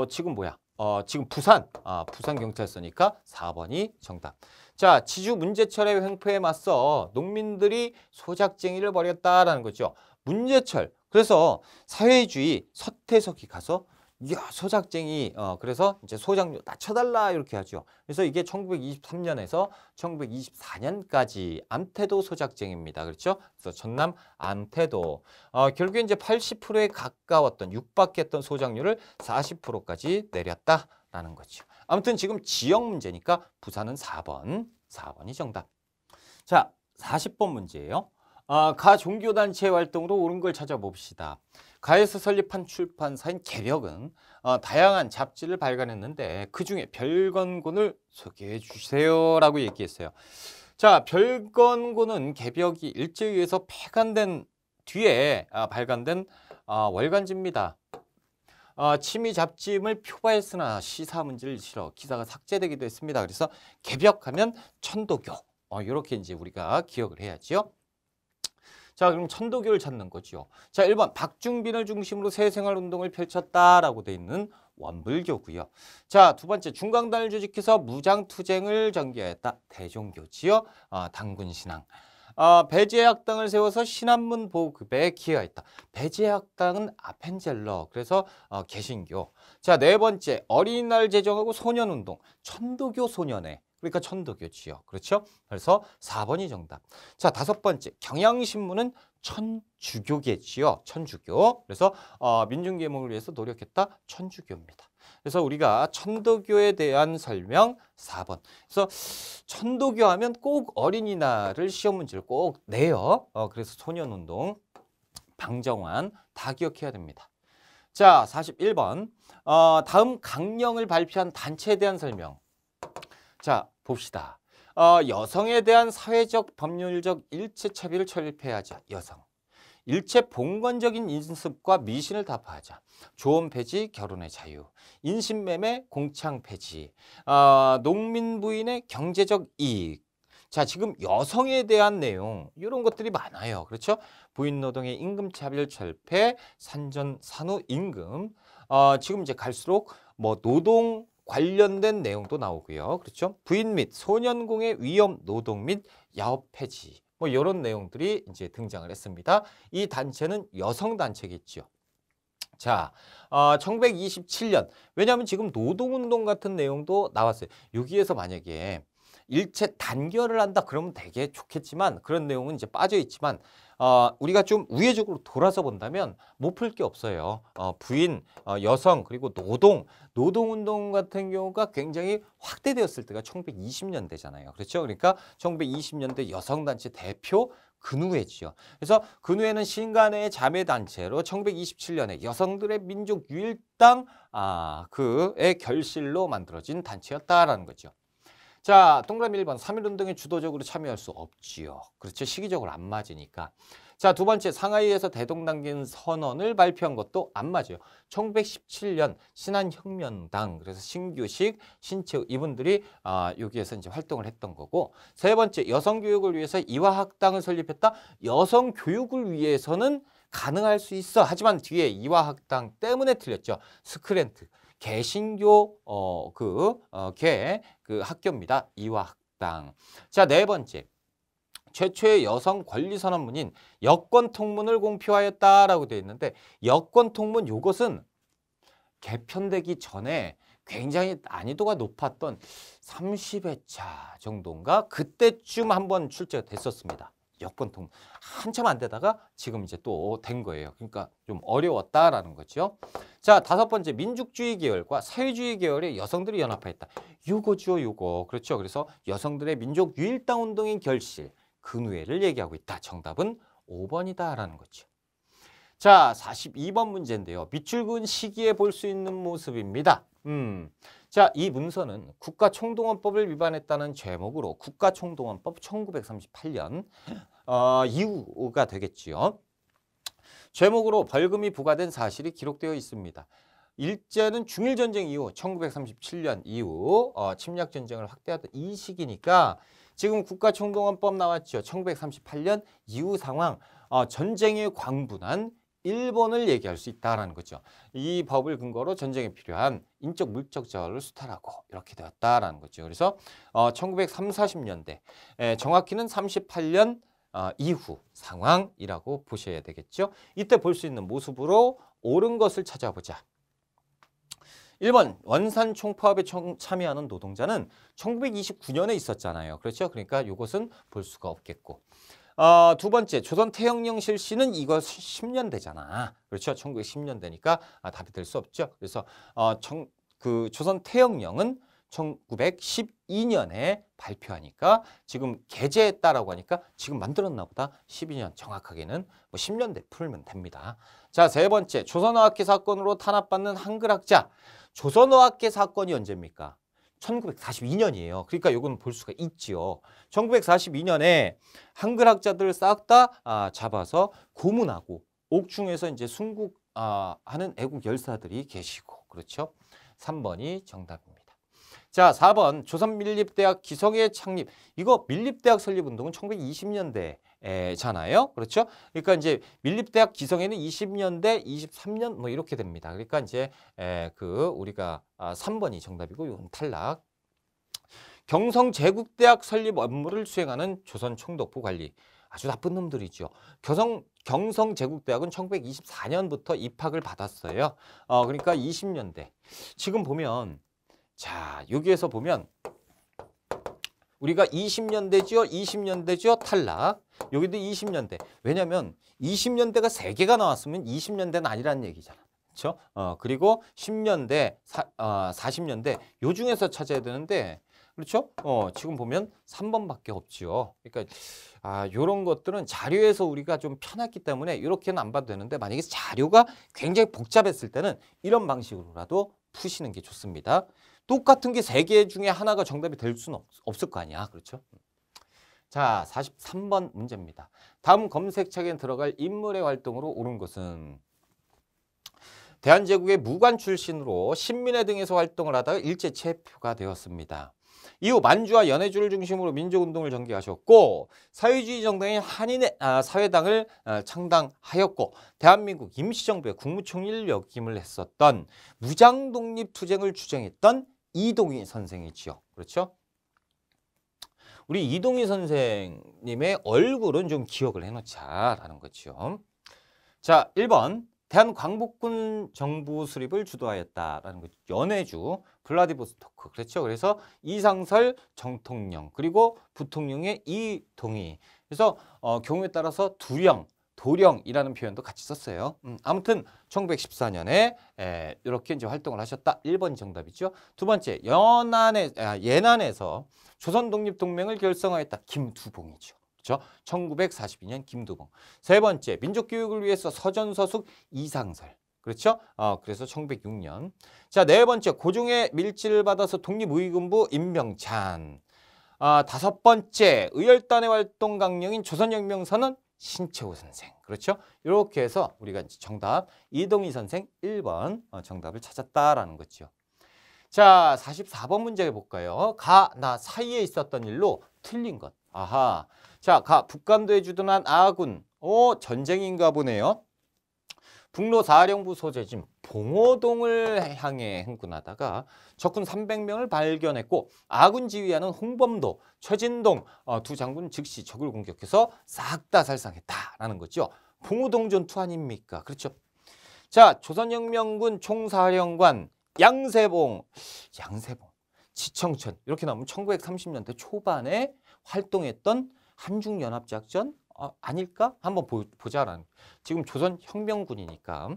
지금 뭐야? 지금 부산경찰서니까 4번이 정답. 자, 지주 문제철의 횡포에 맞서 농민들이 소작쟁이를 벌였다라는 거죠. 문제철. 그래서 사회주의 서태석이 가서 소작쟁이 그래서 이제 소작료 낮춰달라 이렇게 하죠. 그래서 이게 1923년에서 1924년까지 암태도 소작쟁입니다. 그렇죠? 그래서 전남 암태도 결국에 이제 80%에 가까웠던 육박했던 소작료를 40%까지 내렸다라는 거죠. 아무튼 지금 지역 문제니까 부산은 4번이 정답. 자, 40번 문제예요. 가 종교단체 활동으로 옳은 걸 찾아봅시다. 가에서 설립한 출판사인 개벽은 다양한 잡지를 발간했는데 그중에 별건곤을 소개해 주세요라고 얘기했어요. 자, 별건곤은 개벽이 일제의회에서 폐간된 뒤에 발간된 월간지입니다. 취미 잡지임을 표방했으나 시사 문제를 실어 기사가 삭제되기도 했습니다. 그래서 개벽하면 천도교 이렇게 이제 우리가 기억을 해야지요. 자, 그럼 천도교를 찾는 거죠. 자, 1번 박중빈을 중심으로 새생활운동을 펼쳤다라고 돼 있는 원불교고요. 자, 두 번째 중강단을 조직해서 무장투쟁을 전개했다. 대종교지요. 당군신앙. 배제학당을 세워서 신한문 보급에 기여했다. 배제학당은 아펜젤러, 그래서 개신교. 자, 네 번째 어린이날 제정하고 소년운동. 천도교 소년회. 그러니까 천도교지요. 그렇죠? 그래서 4번이 정답. 자, 다섯 번째 경향신문은 천주교계지요. 천주교. 그래서 민중계몽을 위해서 노력했다. 천주교입니다. 그래서 우리가 천도교에 대한 설명 4번. 그래서 천도교 하면 꼭 어린이날을 시험 문제를 꼭 내요. 그래서 소년운동, 방정환 다 기억해야 됩니다. 자, 41번. 다음 강령을 발표한 단체에 대한 설명. 자, 봅시다. 여성에 대한 사회적, 법률적 일체차별을 철폐해야 하자. 여성. 일체 봉건적인 인습과 미신을 타파하자. 조언 폐지, 결혼의 자유. 인신매매, 공창 폐지. 농민 부인의 경제적 이익. 자, 지금 여성에 대한 내용 이런 것들이 많아요. 그렇죠? 부인 노동의 임금차별 철폐, 산전, 산후 임금. 지금 이제 갈수록 뭐 노동 관련된 내용도 나오고요. 그렇죠? 부인 및 소년공의 위험 노동 및 야업 폐지. 뭐 이런 내용들이 이제 등장을 했습니다. 이 단체는 여성 단체겠죠. 자, 1927년. 왜냐하면 지금 노동운동 같은 내용도 나왔어요. 여기에서 만약에 일체 단결을 한다 그러면 되게 좋겠지만 그런 내용은 이제 빠져 있지만 우리가 좀 우회적으로 돌아서 본다면 못 풀 게 없어요. 부인, 여성 그리고 노동운동 같은 경우가 굉장히 확대되었을 때가 1920년대잖아요. 그렇죠? 그러니까 1920년대 여성단체 대표 근우회지요. 그래서 근우회는 신간의 자매단체로 1927년에 여성들의 민족유일당 그의 결실로 만들어진 단체였다라는 거죠. 자, 동그라미 1번 3.1운동에 주도적으로 참여할 수 없지요. 그렇죠. 시기적으로 안 맞으니까. 자, 두 번째 상하이에서 대동단계 선언을 발표한 것도 안 맞아요. 1917년 신한혁명당, 그래서 신규식, 신채우 이분들이 여기에서 이제 활동을 했던 거고. 세 번째 여성교육을 위해서 이화학당을 설립했다. 여성교육을 위해서는 가능할 수 있어. 하지만 뒤에 이화학당 때문에 틀렸죠. 스크랜트. 개신교 그 학교입니다. 이화학당. 자, 네 번째. 최초의 여성 권리 선언문인 여권통문을 공표하였다라고 되어 있는데 여권통문 이것은 개편되기 전에 굉장히 난이도가 높았던 30회차 정도인가 그때쯤 한번 출제가 됐었습니다. 여권통 한참 안 되다가 지금 이제 또 된 거예요. 그러니까 좀 어려웠다라는 거죠. 자, 다섯 번째, 민족주의 계열과 사회주의 계열의 여성들이 연합했다. 요거죠, 요거. 그렇죠. 그래서 여성들의 민족 유일당 운동의 결실, 근우회를 얘기하고 있다. 정답은 5번이다라는 거죠. 자, 42번 문제인데요. 밑줄 그은 시기에 볼 수 있는 모습입니다. 자, 이 문서는 국가총동원법을 위반했다는 제목으로 국가총동원법 1938년 이후가 되겠지요. 제목으로 벌금이 부과된 사실이 기록되어 있습니다. 일제는 중일전쟁 이후 1937년 이후 침략전쟁을 확대하던 이 시기니까 지금 국가총동원법 나왔죠. 1938년 이후 상황, 전쟁에 광분한 일본을 얘기할 수 있다는 거죠. 이 법을 근거로 전쟁에 필요한 인적 물적 자원을 수탈하고 이렇게 되었다라는 거죠. 그래서 1930, 40년대 정확히는 38년 이후 상황이라고 보셔야 되겠죠. 이때 볼 수 있는 모습으로 옳은 것을 찾아보자. 1번 원산 총파업에 참여하는 노동자는 1929년에 있었잖아요. 그렇죠? 그러니까 이것은 볼 수가 없겠고. 두 번째, 조선 태영령 실시는 이거 10년대잖아. 그렇죠? 1910년대니까 답이 될 수 없죠. 그래서 조선 태영령은 1912년에 발표하니까 지금 게재했다라고 하니까 지금 만들었나 보다. 12년 정확하게는 뭐 10년대 풀면 됩니다. 자, 세 번째, 조선어학회 사건으로 탄압받는 한글학자. 조선어학회 사건이 언제입니까? 1942년이에요. 그러니까 이건 볼 수가 있지요. 1942년에 한글학자들을 싹 다 잡아서 고문하고 옥중에서 이제 순국하는 애국 열사들이 계시고, 그렇죠? 3번이 정답입니다. 자, 4번 조선민립대학 기성회 창립. 이거 민립대학 설립운동은 1920년대잖아요. 그렇죠? 그러니까 이제 민립대학 기성회는 20년대, 23년 뭐 이렇게 됩니다. 그러니까 이제 우리가 3번이 정답이고 이건 탈락. 경성제국대학 설립 업무를 수행하는 조선총독부 관리. 아주 나쁜 놈들이죠. 경성제국대학은 1924년부터 입학을 받았어요. 그러니까 20년대. 지금 보면 자, 여기에서 보면 우리가 20년대죠? 20년대죠? 탈락. 여기도 20년대. 왜냐면 20년대가 3개가 나왔으면 20년대는 아니라는 얘기잖아. 그렇죠? 그리고 10년대, 40년대 요 중에서 찾아야 되는데 그렇죠? 지금 보면 3번밖에 없지요. 그러니까 요런 것들은 자료에서 우리가 좀 편했기 때문에 이렇게는 안 봐도 되는데 만약에 자료가 굉장히 복잡했을 때는 이런 방식으로라도 푸시는 게 좋습니다. 똑같은 게 3개 중에 하나가 정답이 될 수는 없을 거 아니야. 그렇죠? 자, 43번 문제입니다. 다음 검색창에 들어갈 인물의 활동으로 옳은 것은 대한제국의 무관 출신으로 신민회 등에서 활동을 하다가 일제 체포가 되었습니다. 이후 만주와 연해주를 중심으로 민족운동을 전개하셨고 사회주의 정당인 한인의 사회당을 창당하였고 대한민국 임시정부의 국무총리를 역임을 했었던 무장독립투쟁을 주장했던 이동희 선생이지요. 그렇죠? 우리 이동희 선생님의 얼굴은 좀 기억을 해놓자라는 거죠. 자, 1번 대한광복군 정부 수립을 주도하였다라는 거죠. 연해주, 블라디보스토크. 그렇죠. 그래서 이상설 정통령 그리고 부통령의 이동희. 그래서 경우에 따라서 두령, 도령이라는 표현도 같이 썼어요. 아무튼 1914년에 이렇게 이제 활동을 하셨다. 1번 정답이죠. 두 번째, 예난에서 조선독립동맹을 결성하였다. 김두봉이죠. 그렇죠? 1942년 김두봉. 세 번째, 민족교육을 위해서 서전서숙 이상설. 그렇죠? 그래서 1906년. 자, 네 번째, 고종의 밀지를 받아서 독립의군부 임명찬. 다섯 번째, 의열단의 활동 강령인 조선혁명선언 신채호 선생. 그렇죠? 이렇게 해서 우리가 정답 이동희 선생 1번 정답을 찾았다라는 거죠. 자, 44번 문제 해볼까요? 가, 나 사이에 있었던 일로 틀린 것. 아하. 자, 북간도에 주둔한 아군. 전쟁인가 보네요. 북로 사령부 소재진 봉오동을 향해 행군하다가 적군 300명을 발견했고 아군 지휘하는 홍범도, 최진동 두 장군 즉시 적을 공격해서 싹 다 살상했다라는 거죠. 봉오동 전투 아닙니까? 그렇죠. 자, 조선혁명군 총사령관 양세봉, 지청천 이렇게 나오면 1930년대 초반에 활동했던 한중연합작전 아닐까? 한번 보자라는. 지금 조선혁명군이니까.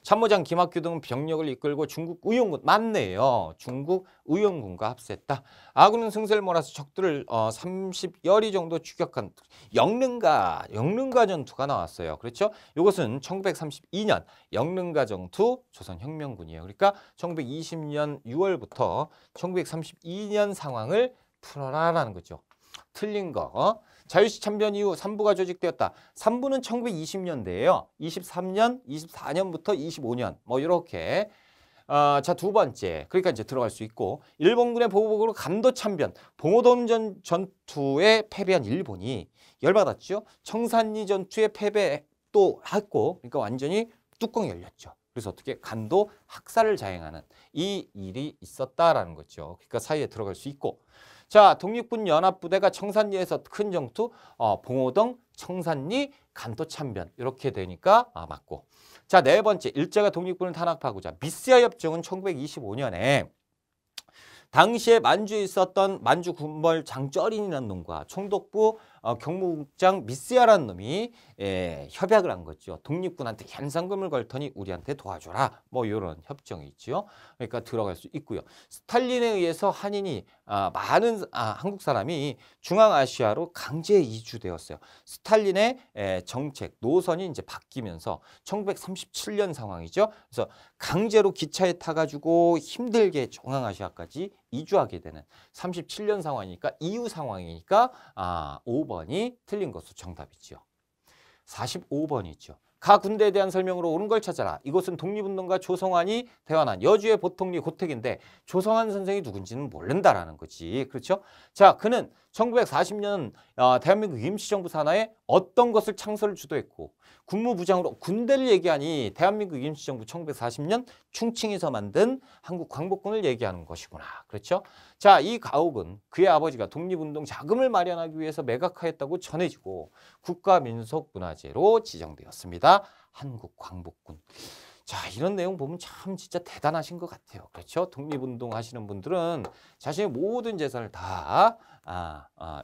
참모장 김학규 등 병력을 이끌고 중국 의용군 맞네요. 중국 의용군과 합세했다. 아군은 승세를 몰아서 적들을 30여리 정도 추격한 영릉가 전투가 나왔어요. 그렇죠? 이것은 1932년 영릉가 전투 조선혁명군이에요. 그러니까 1920년 6월부터 1932년 상황을 풀어라라는 거죠. 틀린 거. 자유시 참변 이후 3부가 조직되었다. 3부는 1920년대예요. 23년, 24년부터 25년 뭐 이렇게. 자, 두 번째. 그러니까 이제 들어갈 수 있고 일본군의 보복으로 감도 참변, 봉오동 전투에 패배한 일본이 열받았죠. 청산리 전투에 패배 또 했고 그러니까 완전히 뚜껑이 열렸죠. 그래서 어떻게 간도 학살을 자행하는 이 일이 있었다라는 거죠. 그러니까 사이에 들어갈 수 있고. 자, 독립군 연합부대가 청산리에서 큰 전투, 봉오동, 청산리, 간도 참변 이렇게 되니까 맞고. 자, 네 번째, 일제가 독립군을 탄압하고자 미스야 협정은 1925년에 당시에 만주에 있었던 만주 군벌 장쩌린이라는 놈과 총독부 경무국장 미스야라는 놈이 협약을 한 거죠. 독립군한테 현상금을 걸 테니 우리한테 도와줘라. 뭐 이런 협정이 있죠. 그러니까 들어갈 수 있고요. 스탈린에 의해서 한인이 많은 한국 사람이 중앙아시아로 강제 이주되었어요. 스탈린의 정책 노선이 이제 바뀌면서 1937년 상황이죠. 그래서 강제로 기차에 타가지고 힘들게 중앙아시아까지 이주하게 되는 37년 상황이니까 이후 상황이니까 5번이 틀린 것으로 정답이죠. 45번이죠. 가 군대에 대한 설명으로 옳은 걸 찾아라. 이것은 독립운동가 조성환이 대환한 여주의 보통리 고택인데 조성환 선생이 누군지는 모른다라는 거지. 그렇죠? 자, 그는 1940년 대한민국 임시정부 산하에 어떤 것을 창설을 주도했고 국무부장으로 군대를 얘기하니 대한민국 임시정부 1940년 충칭에서 만든 한국 광복군을 얘기하는 것이구나. 그렇죠? 자, 이 가옥은 그의 아버지가 독립운동 자금을 마련하기 위해서 매각하였다고 전해지고 국가민속문화재로 지정되었습니다. 한국 광복군. 자, 이런 내용 보면 참 진짜 대단하신 것 같아요. 그렇죠? 독립운동 하시는 분들은 자신의 모든 재산을 다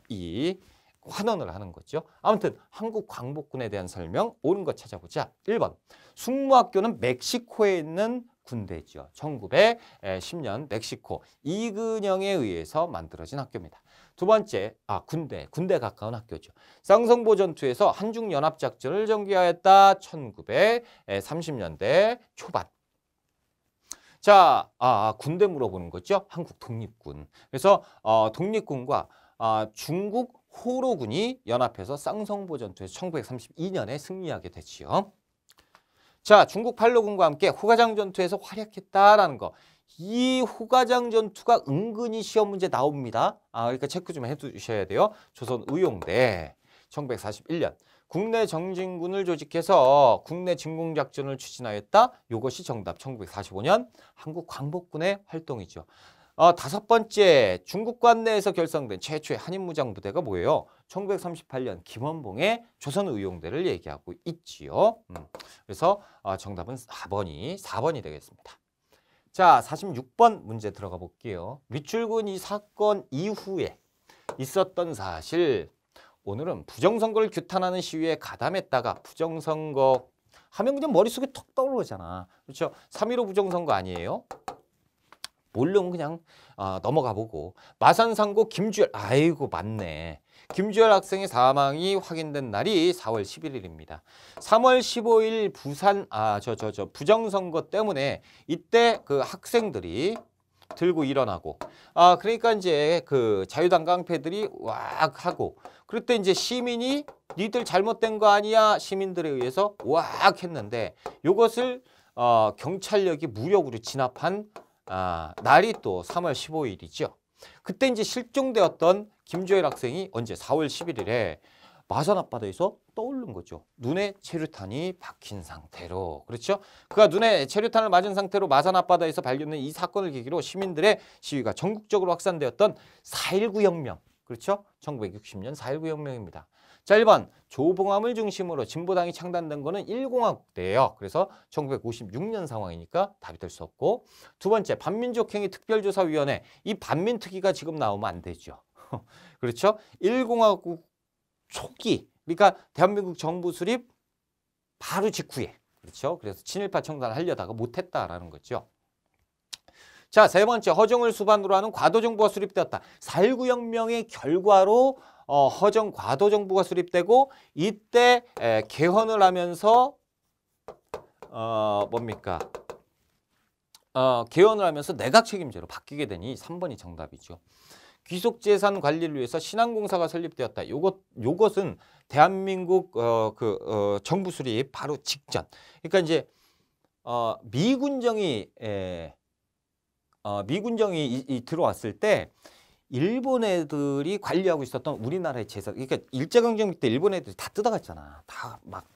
이 환원을 하는 거죠. 아무튼 한국 광복군에 대한 설명 옳은 거 찾아보자. 1번. 숙무학교는 멕시코에 있는 군대죠. 1910년 멕시코 이근영에 의해서 만들어진 학교입니다. 두 번째, 군대 가까운 학교죠. 쌍성보 전투에서 한중연합작전을 전개하였다. 1930년대 초반. 자, 군대 물어보는 거죠. 한국 독립군. 그래서 독립군과 중국 호로군이 연합해서 쌍성보 전투에서 1932년에 승리하게 됐지요. 자, 중국 팔로군과 함께 호가장 전투에서 활약했다라는 거. 이 호가장 전투가 은근히 시험 문제 나옵니다. 그러니까 체크 좀 해두셔야 돼요. 조선의용대 1941년 국내 정진군을 조직해서 국내 진공작전을 추진하였다. 이것이 정답 1945년 한국 광복군의 활동이죠. 다섯 번째, 중국 관내에서 결성된 최초의 한인무장부대가 뭐예요? 1938년 김원봉의 조선의용대를 얘기하고 있지요. 그래서 정답은 4번이 되겠습니다. 자, 46번 문제 들어가 볼게요. 밑줄근 이 사건 이후에 있었던 사실. 오늘은 부정선거를 규탄하는 시위에 가담했다가 부정선거 하면 그냥 머릿속에 턱 떠오르잖아. 그렇죠? 3.15 부정선거 아니에요? 모르면 그냥 넘어가 보고. 마산상고 김주열, 아이고 맞네. 김주열 학생의 사망이 확인된 날이 4월 11일입니다. 3월 15일 부산 부정선거 때문에 이때 그 학생들이 들고 일어나고 그러니까 이제 그 자유당 깡패들이 왁 하고 그럴 때 이제 시민이 니들 잘못된 거 아니야 시민들에 의해서 왁 했는데 요것을 경찰력이 무력으로 진압한 날이 또 3월 15일이죠. 그때 이제 실종되었던 김주열 학생이 언제 4월 11일에 마산 앞바다에서 떠오른 거죠. 눈에 체류탄이 박힌 상태로. 그렇죠? 그가 눈에 체류탄을 맞은 상태로 마산 앞바다에서 발견된 이 사건을 계기로 시민들의 시위가 전국적으로 확산되었던 4.19 혁명. 그렇죠? 1960년 4.19 혁명입니다. 자, 1번 조봉암을 중심으로 진보당이 창단된 거는 1공화국 때예요. 그래서 1956년 상황이니까 답이 될 수 없고. 두 번째, 반민족행위 특별조사위원회. 이 반민특위가 지금 나오면 안 되죠. 그렇죠? 1공화국 초기, 그러니까 대한민국 정부 수립 바로 직후에, 그렇죠? 그래서 친일파 청산을 하려다가 못했다라는 거죠. 자, 세 번째, 허정을 수반으로 하는 과도정부가 수립되었다. 4.19 혁명의 결과로 허정 과도정부가 수립되고 이때 개헌을 하면서 뭡니까? 개헌을 하면서 내각 책임제로 바뀌게 되니 3번이 정답이죠. 귀속재산 관리를 위해서 신안공사가 설립되었다. 요것은 대한민국 정부 수립 바로 직전. 그러니까 이제 미군정이 들어왔을 때 일본 애들이 관리하고 있었던 우리나라의 재산, 그러니까 일제강점기 때 일본 애들이 다 뜯어갔잖아. 다 막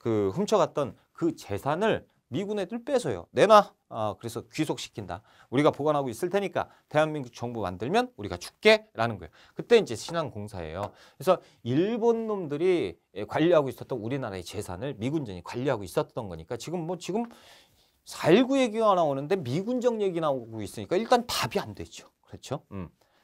훔쳐갔던 그 재산을 미군 애들 뺏어요. 내놔. 그래서 귀속시킨다. 우리가 보관하고 있을 테니까 대한민국 정부 만들면 우리가 줄게라는 거예요. 그때 이제 신안공사예요. 그래서 일본 놈들이 관리하고 있었던 우리나라의 재산을 미군정이 관리하고 있었던 거니까 지금 4.19 얘기가 나오는데 미군정 얘기 나오고 있으니까 일단 답이 안 되죠. 그렇죠?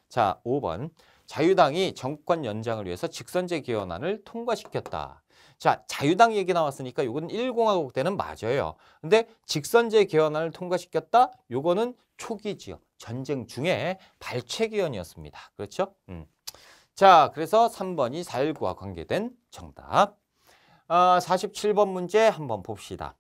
자, 5번. 자유당이 정권 연장을 위해서 직선제 개헌안을 통과시켰다. 자, 자유당 얘기 나왔으니까 요건 1공화국 때는 맞아요. 근데 직선제 개헌안을 통과시켰다? 요거는 초기지요. 전쟁 중에 발췌 개헌이었습니다. 그렇죠? 자, 그래서 3번이 4.19와 관계된 정답. 47번 문제 한번 봅시다.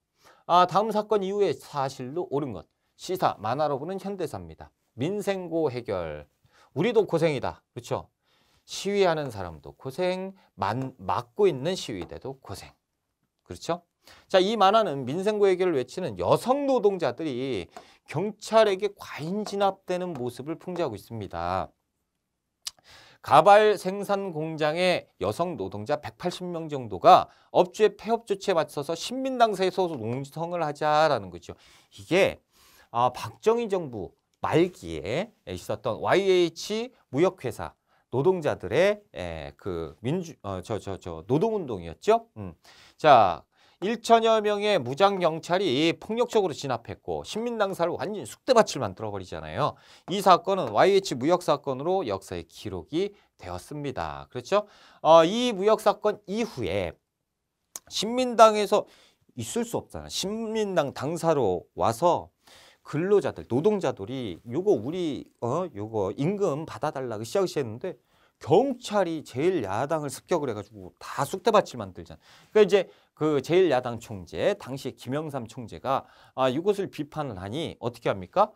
다음 사건 이후에 사실로 옳은 것. 시사, 만화로 보는 현대사입니다. 민생고 해결. 우리도 고생이다. 그렇죠? 시위하는 사람도 고생, 막고 있는 시위대도 고생. 그렇죠? 자, 이 만화는 민생고 해결을 외치는 여성 노동자들이 경찰에게 과잉 진압되는 모습을 풍자하고 있습니다. 가발 생산 공장의 여성 노동자 180명 정도가 업주의 폐업 조치에 맞서서 신민당사에서 농성을 하자라는 거죠. 이게 박정희 정부 말기에 있었던 YH 무역회사 노동자들의 노동운동이었죠. 자, 1천여 명의 무장경찰이 폭력적으로 진압했고 신민당사를 완전히 쑥대밭을 만들어버리잖아요. 이 사건은 YH 무역사건으로 역사에 기록이 되었습니다. 그렇죠? 이 무역사건 이후에 신민당에서 있을 수 없잖아. 신민당 당사로 와서 근로자들, 노동자들이 요거 임금 받아달라고 시작했는데 경찰이 제1야당을 습격을 해가지고 다 쑥대밭을 만들잖아. 그러니까 이제 그 제1야당 총재, 당시에 김영삼 총재가 이것을 비판을 하니 어떻게 합니까?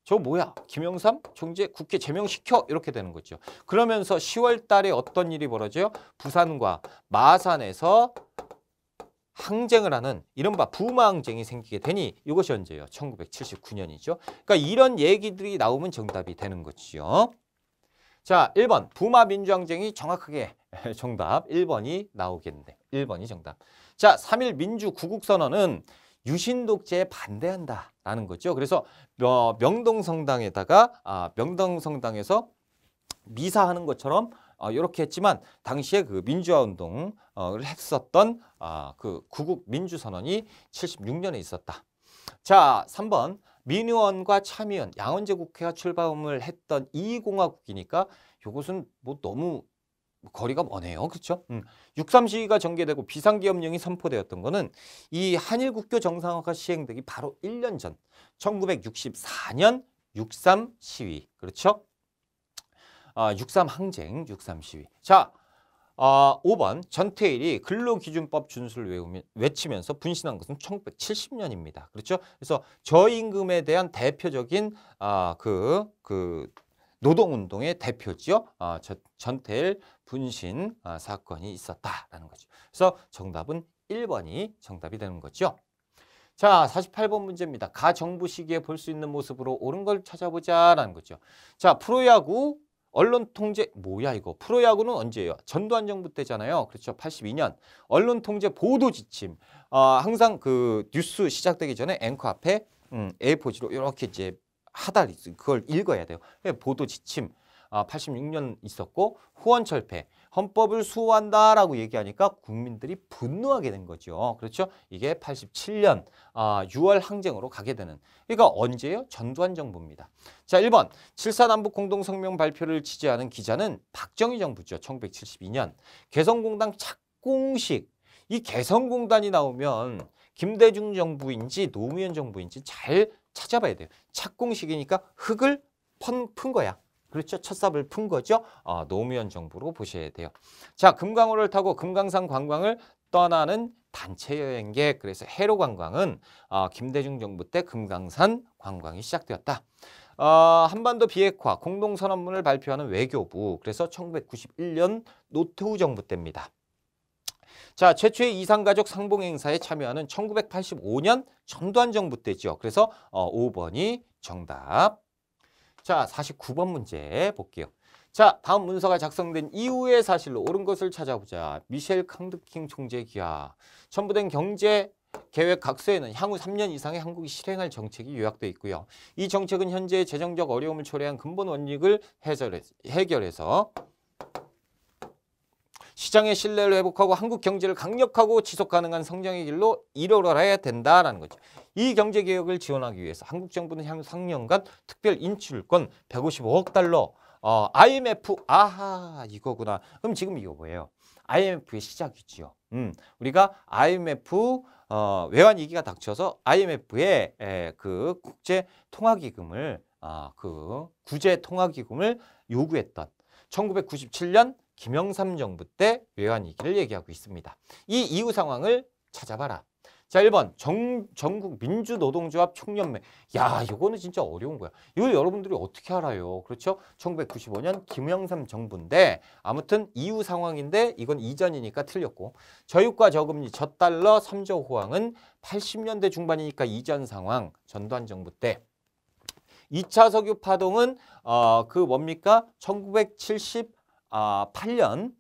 저 뭐야? 김영삼 총재 국회 제명시켜 이렇게 되는 거죠. 그러면서 10월 달에 어떤 일이 벌어져요? 부산과 마산에서 항쟁을 하는 이른바 부마항쟁이 생기게 되니 이것이 언제예요? 1979년이죠. 그러니까 이런 얘기들이 나오면 정답이 되는 거죠. 자, 1번 부마민주항쟁이 정확하게 정답 1번이 나오겠는데 1번이 정답. 자, 3.1 민주구국선언은 유신독재에 반대한다라는 거죠. 그래서 명동성당에서 미사하는 것처럼 이렇게 했지만 당시에 그 민주화 운동을 했었던 그 구국 민주선언이 76년에 있었다. 자, 3번 민의원과 참의원 양원제 국회가 출범을 했던 이공화국이니까 이것은 뭐 너무 거리가 머네요. 그렇죠? 6.3 시위가 전개되고 비상기업령이 선포되었던 거는 이 한일국교 정상화가 시행되기 바로 1년 전 1964년 6.3 시위. 그렇죠? 6.3 항쟁, 6.3 시위. 자, 5번 전태일이 근로기준법 준수를 외치면서 분신한 것은 1970년입니다. 그렇죠? 그래서 저임금에 대한 대표적인 노동운동의 대표지요. 전태일 분신 사건이 있었다라는 거죠. 그래서 정답은 1번이 정답이 되는 거죠. 자, 48번 문제입니다. 가정부 시기에 볼 수 있는 모습으로 옳은 걸 찾아보자라는 거죠. 자, 프로야구 언론 통제 뭐야 이거? 프로야구는 언제예요? 전두환 정부 때잖아요. 그렇죠? 82년 언론 통제 보도 지침. 항상 그 뉴스 시작되기 전에 앵커 앞에 A4지로 이렇게 이제 하달이 있어요. 그걸 읽어야 돼요. 보도 지침. 86년 있었고 후원철폐, 헌법을 수호한다라고 얘기하니까 국민들이 분노하게 된 거죠. 그렇죠? 이게 87년 6월 항쟁으로 가게 되는. 그러니까 언제요? 전두환 정부입니다. 자, 1번 7.4 남북 공동성명 발표를 지지하는 기자는 박정희 정부죠. 1972년. 개성공단 착공식. 이 개성공단이 나오면 김대중 정부인지 노무현 정부인지 잘 찾아봐야 돼요. 착공식이니까 흙을 푼 거야. 그렇죠? 첫삽을 푼 거죠. 노무현 정부로 보셔야 돼요. 자, 금강호를 타고 금강산 관광을 떠나는 단체 여행객. 그래서 해로 관광은 김대중 정부 때 금강산 관광이 시작되었다. 한반도 비핵화 공동선언문을 발표하는 외교부. 그래서 1991년 노태우 정부 때입니다. 자, 최초의 이산가족 상봉행사에 참여하는 1985년 전두환 정부 때죠. 그래서 5번이 정답. 자, 49번 문제 볼게요. 자, 다음 문서가 작성된 이후의 사실로 옳은 것을 찾아보자. 미셸 캉드킹 총재 기하. 첨부된 경제 계획 각서에는 향후 3년 이상의 한국이 실행할 정책이 요약되어 있고요. 이 정책은 현재의 재정적 어려움을 초래한 근본 원인을 해결해서 시장의 신뢰를 회복하고 한국 경제를 강력하고 지속 가능한 성장의 길로 이끌어가야 된다라는 거죠. 이 경제개혁을 지원하기 위해서 한국 정부는 향후 3년간 특별 인출권 155억 달러 IMF 이거구나. 그럼 지금 이거 뭐예요? IMF의 시작이지요. 우리가 IMF 외환위기가 닥쳐서 IMF의 그 국제통화기금을 그 구제통화기금을 요구했던 1997년 김영삼 정부 때 외환위기를 얘기하고 있습니다. 이 이후 상황을 찾아봐라. 자, 1번 전국 민주노동조합 총연맹. 야, 이거는 진짜 어려운 거야. 이걸 여러분들이 어떻게 알아요? 그렇죠? 1995년 김영삼 정부인데 아무튼 이후 상황인데 이건 이전이니까 틀렸고, 저유가 저금리 저달러 3조 호황은 80년대 중반이니까 이전 상황, 전두환 정부 때. 2차 석유 파동은 그 뭡니까? 1978년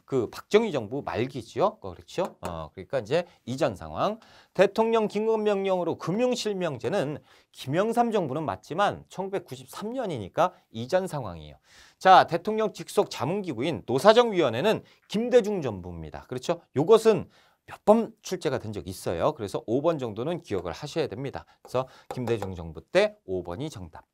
그 박정희 정부 말기지요. 그렇죠? 그러니까 이제 이전 상황. 대통령 긴급명령으로 금융실명제는 김영삼 정부는 맞지만 1993년이니까 이전 상황이에요. 자, 대통령 직속 자문기구인 노사정위원회는 김대중 정부입니다. 그렇죠? 요것은 몇 번 출제가 된 적이 있어요. 그래서 5번 정도는 기억을 하셔야 됩니다. 그래서 김대중 정부 때 5번이 정답.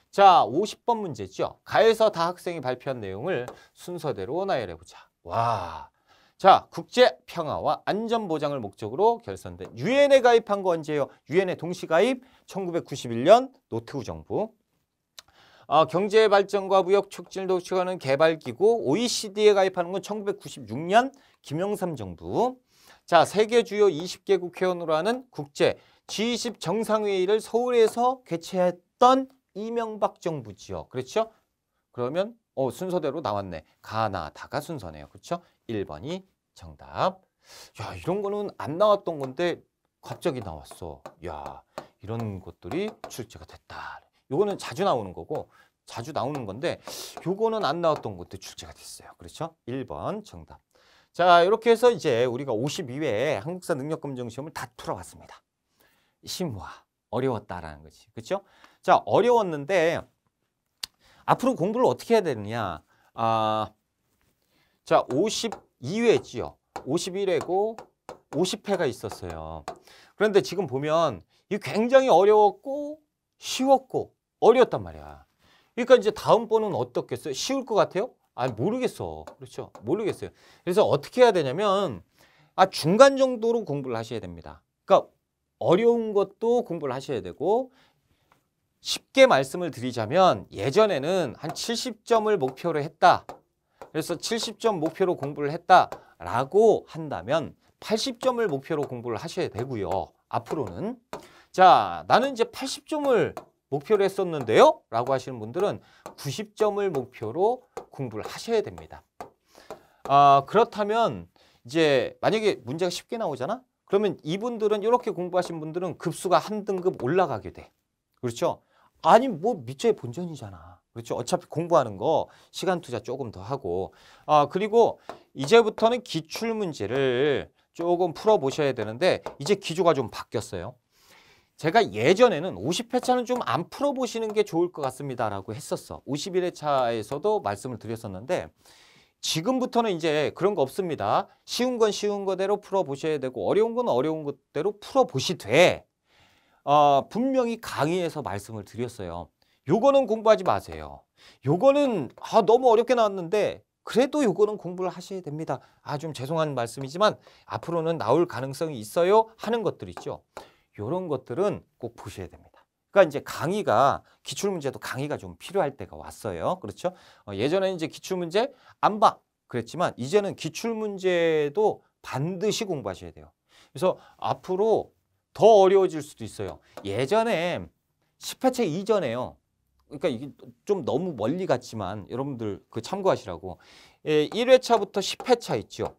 자, 50번 문제죠. 가에서 다 학생이 발표한 내용을 순서대로 나열해보자. 와, 자, 국제 평화와 안전 보장을 목적으로 결성된 유엔에 가입한 거 언제예요? 유엔에 동시 가입 1991년 노태우 정부. 경제 발전과 무역 촉진을 독촉하는 개발기구 OECD에 가입하는 건 1996년 김영삼 정부. 자, 세계 주요 20개국 회원으로 하는 국제 G20 정상회의를 서울에서 개최했던 이명박 정부지요. 그렇죠? 그러면 순서대로 나왔네. 가나다가 순서네요. 그렇죠? 1번이 정답. 야, 이런 거는 안 나왔던 건데 갑자기 나왔어. 야, 이런 것들이 출제가 됐다. 요거는 자주 나오는 거고 자주 나오는 건데 요거는 안 나왔던 것도 출제가 됐어요. 그렇죠? 1번 정답. 자, 이렇게 해서 이제 우리가 52회 한국사 능력검정 시험을 다 풀어봤습니다. 심화, 어려웠다라는 거지. 그렇죠? 자, 어려웠는데 앞으로 공부를 어떻게 해야 되느냐. 자, 52회지요. 51회고 50회가 있었어요. 그런데 지금 보면 이 굉장히 어려웠고 쉬웠고 어려웠단 말이야. 그러니까 이제 다음번은 어떻겠어요? 쉬울 것 같아요? 모르겠어. 그렇죠? 모르겠어요. 그래서 어떻게 해야 되냐면 중간 정도로 공부를 하셔야 됩니다. 그러니까 어려운 것도 공부를 하셔야 되고, 쉽게 말씀을 드리자면 예전에는 한 70점을 목표로 했다. 그래서 70점 목표로 공부를 했다라고 한다면 80점을 목표로 공부를 하셔야 되고요. 앞으로는. 자, 나는 이제 80점을 목표로 했었는데요? 라고 하시는 분들은 90점을 목표로 공부를 하셔야 됩니다. 그렇다면 이제 만약에 문제가 쉽게 나오잖아? 그러면 이분들은 이렇게 공부하신 분들은 급수가 한 등급 올라가게 돼. 그렇죠? 아니 뭐 미처의 본전이잖아. 그렇죠? 어차피 공부하는 거 시간 투자 조금 더 하고. 그리고 이제부터는 기출문제를 조금 풀어보셔야 되는데 이제 기조가 좀 바뀌었어요. 제가 예전에는 50회차는 좀 안 풀어보시는 게 좋을 것 같습니다라고 했었어. 51회차에서도 말씀을 드렸었는데 지금부터는 이제 그런 거 없습니다. 쉬운 건 쉬운 거대로 풀어보셔야 되고 어려운 건 어려운 것대로 풀어보시되 분명히 강의에서 말씀을 드렸어요. 요거는 공부하지 마세요. 요거는 너무 어렵게 나왔는데 그래도 요거는 공부를 하셔야 됩니다. 좀 죄송한 말씀이지만 앞으로는 나올 가능성이 있어요 하는 것들 있죠. 요런 것들은 꼭 보셔야 됩니다. 그러니까 이제 강의가 기출문제도 강의가 좀 필요할 때가 왔어요. 그렇죠? 예전에는 이제 기출문제 안 봐. 그랬지만 이제는 기출문제도 반드시 공부하셔야 돼요. 그래서 앞으로 더 어려워질 수도 있어요. 예전에 10회차 이전에요. 그러니까 이게 좀 너무 멀리 갔지만 여러분들 그 참고하시라고. 1회차부터 10회차 있죠.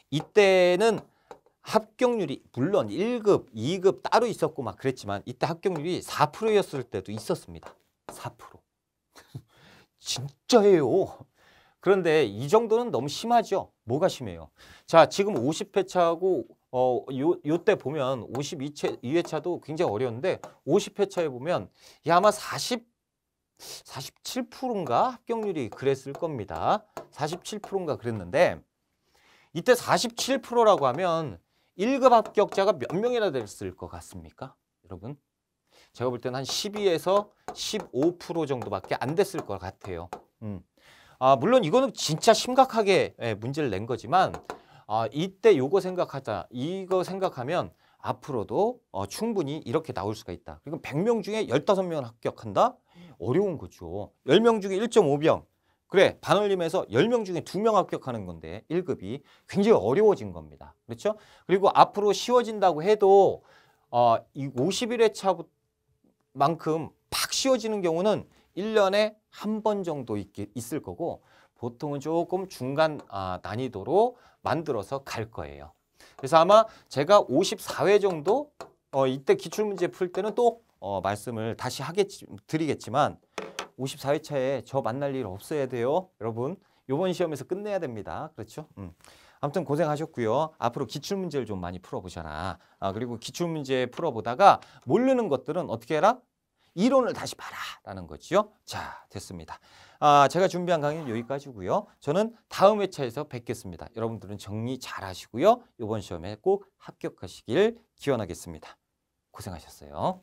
이때는 합격률이 물론 1급, 2급 따로 있었고 막 그랬지만 이때 합격률이 4%였을 때도 있었습니다. 4%. 진짜예요. 그런데 이 정도는 너무 심하죠. 뭐가 심해요? 자, 지금 50회차하고 요때 보면 52회차도 굉장히 어려운데 50회차에 보면 아마 47%인가 합격률이 그랬을 겁니다. 47%인가 그랬는데 이때 47%라고 하면 1급 합격자가 몇 명이나 됐을 것 같습니까? 여러분? 제가 볼 때는 한 12에서 15% 정도밖에 안 됐을 것 같아요. 물론 이거는 진짜 심각하게 문제를 낸 거지만 이때 이거 생각하면 앞으로도 충분히 이렇게 나올 수가 있다. 그리고 100명 중에 15명을 합격한다? 어려운 거죠. 10명 중에 1.5명. 그래, 반올림에서 10명 중에 2명 합격하는 건데 1급이 굉장히 어려워진 겁니다. 그렇죠? 그리고 앞으로 쉬워진다고 해도 이 51회차만큼 팍 쉬워지는 경우는 1년에 한 번 정도 있을 거고 보통은 조금 중간 난이도로 만들어서 갈 거예요. 그래서 아마 제가 54회 정도 이때 기출문제 풀 때는 또 말씀을 다시 드리겠지만 54회차에 저 만날 일 없어야 돼요. 여러분 이번 시험에서 끝내야 됩니다. 그렇죠? 아무튼 고생하셨고요. 앞으로 기출문제를 좀 많이 풀어보셔라. 그리고 기출문제 풀어보다가 모르는 것들은 어떻게 해라? 이론을 다시 봐라 라는 거죠. 자, 됐습니다. 제가 준비한 강의는 여기까지고요. 저는 다음 회차에서 뵙겠습니다. 여러분들은 정리 잘 하시고요. 이번 시험에 꼭 합격하시길 기원하겠습니다. 고생하셨어요.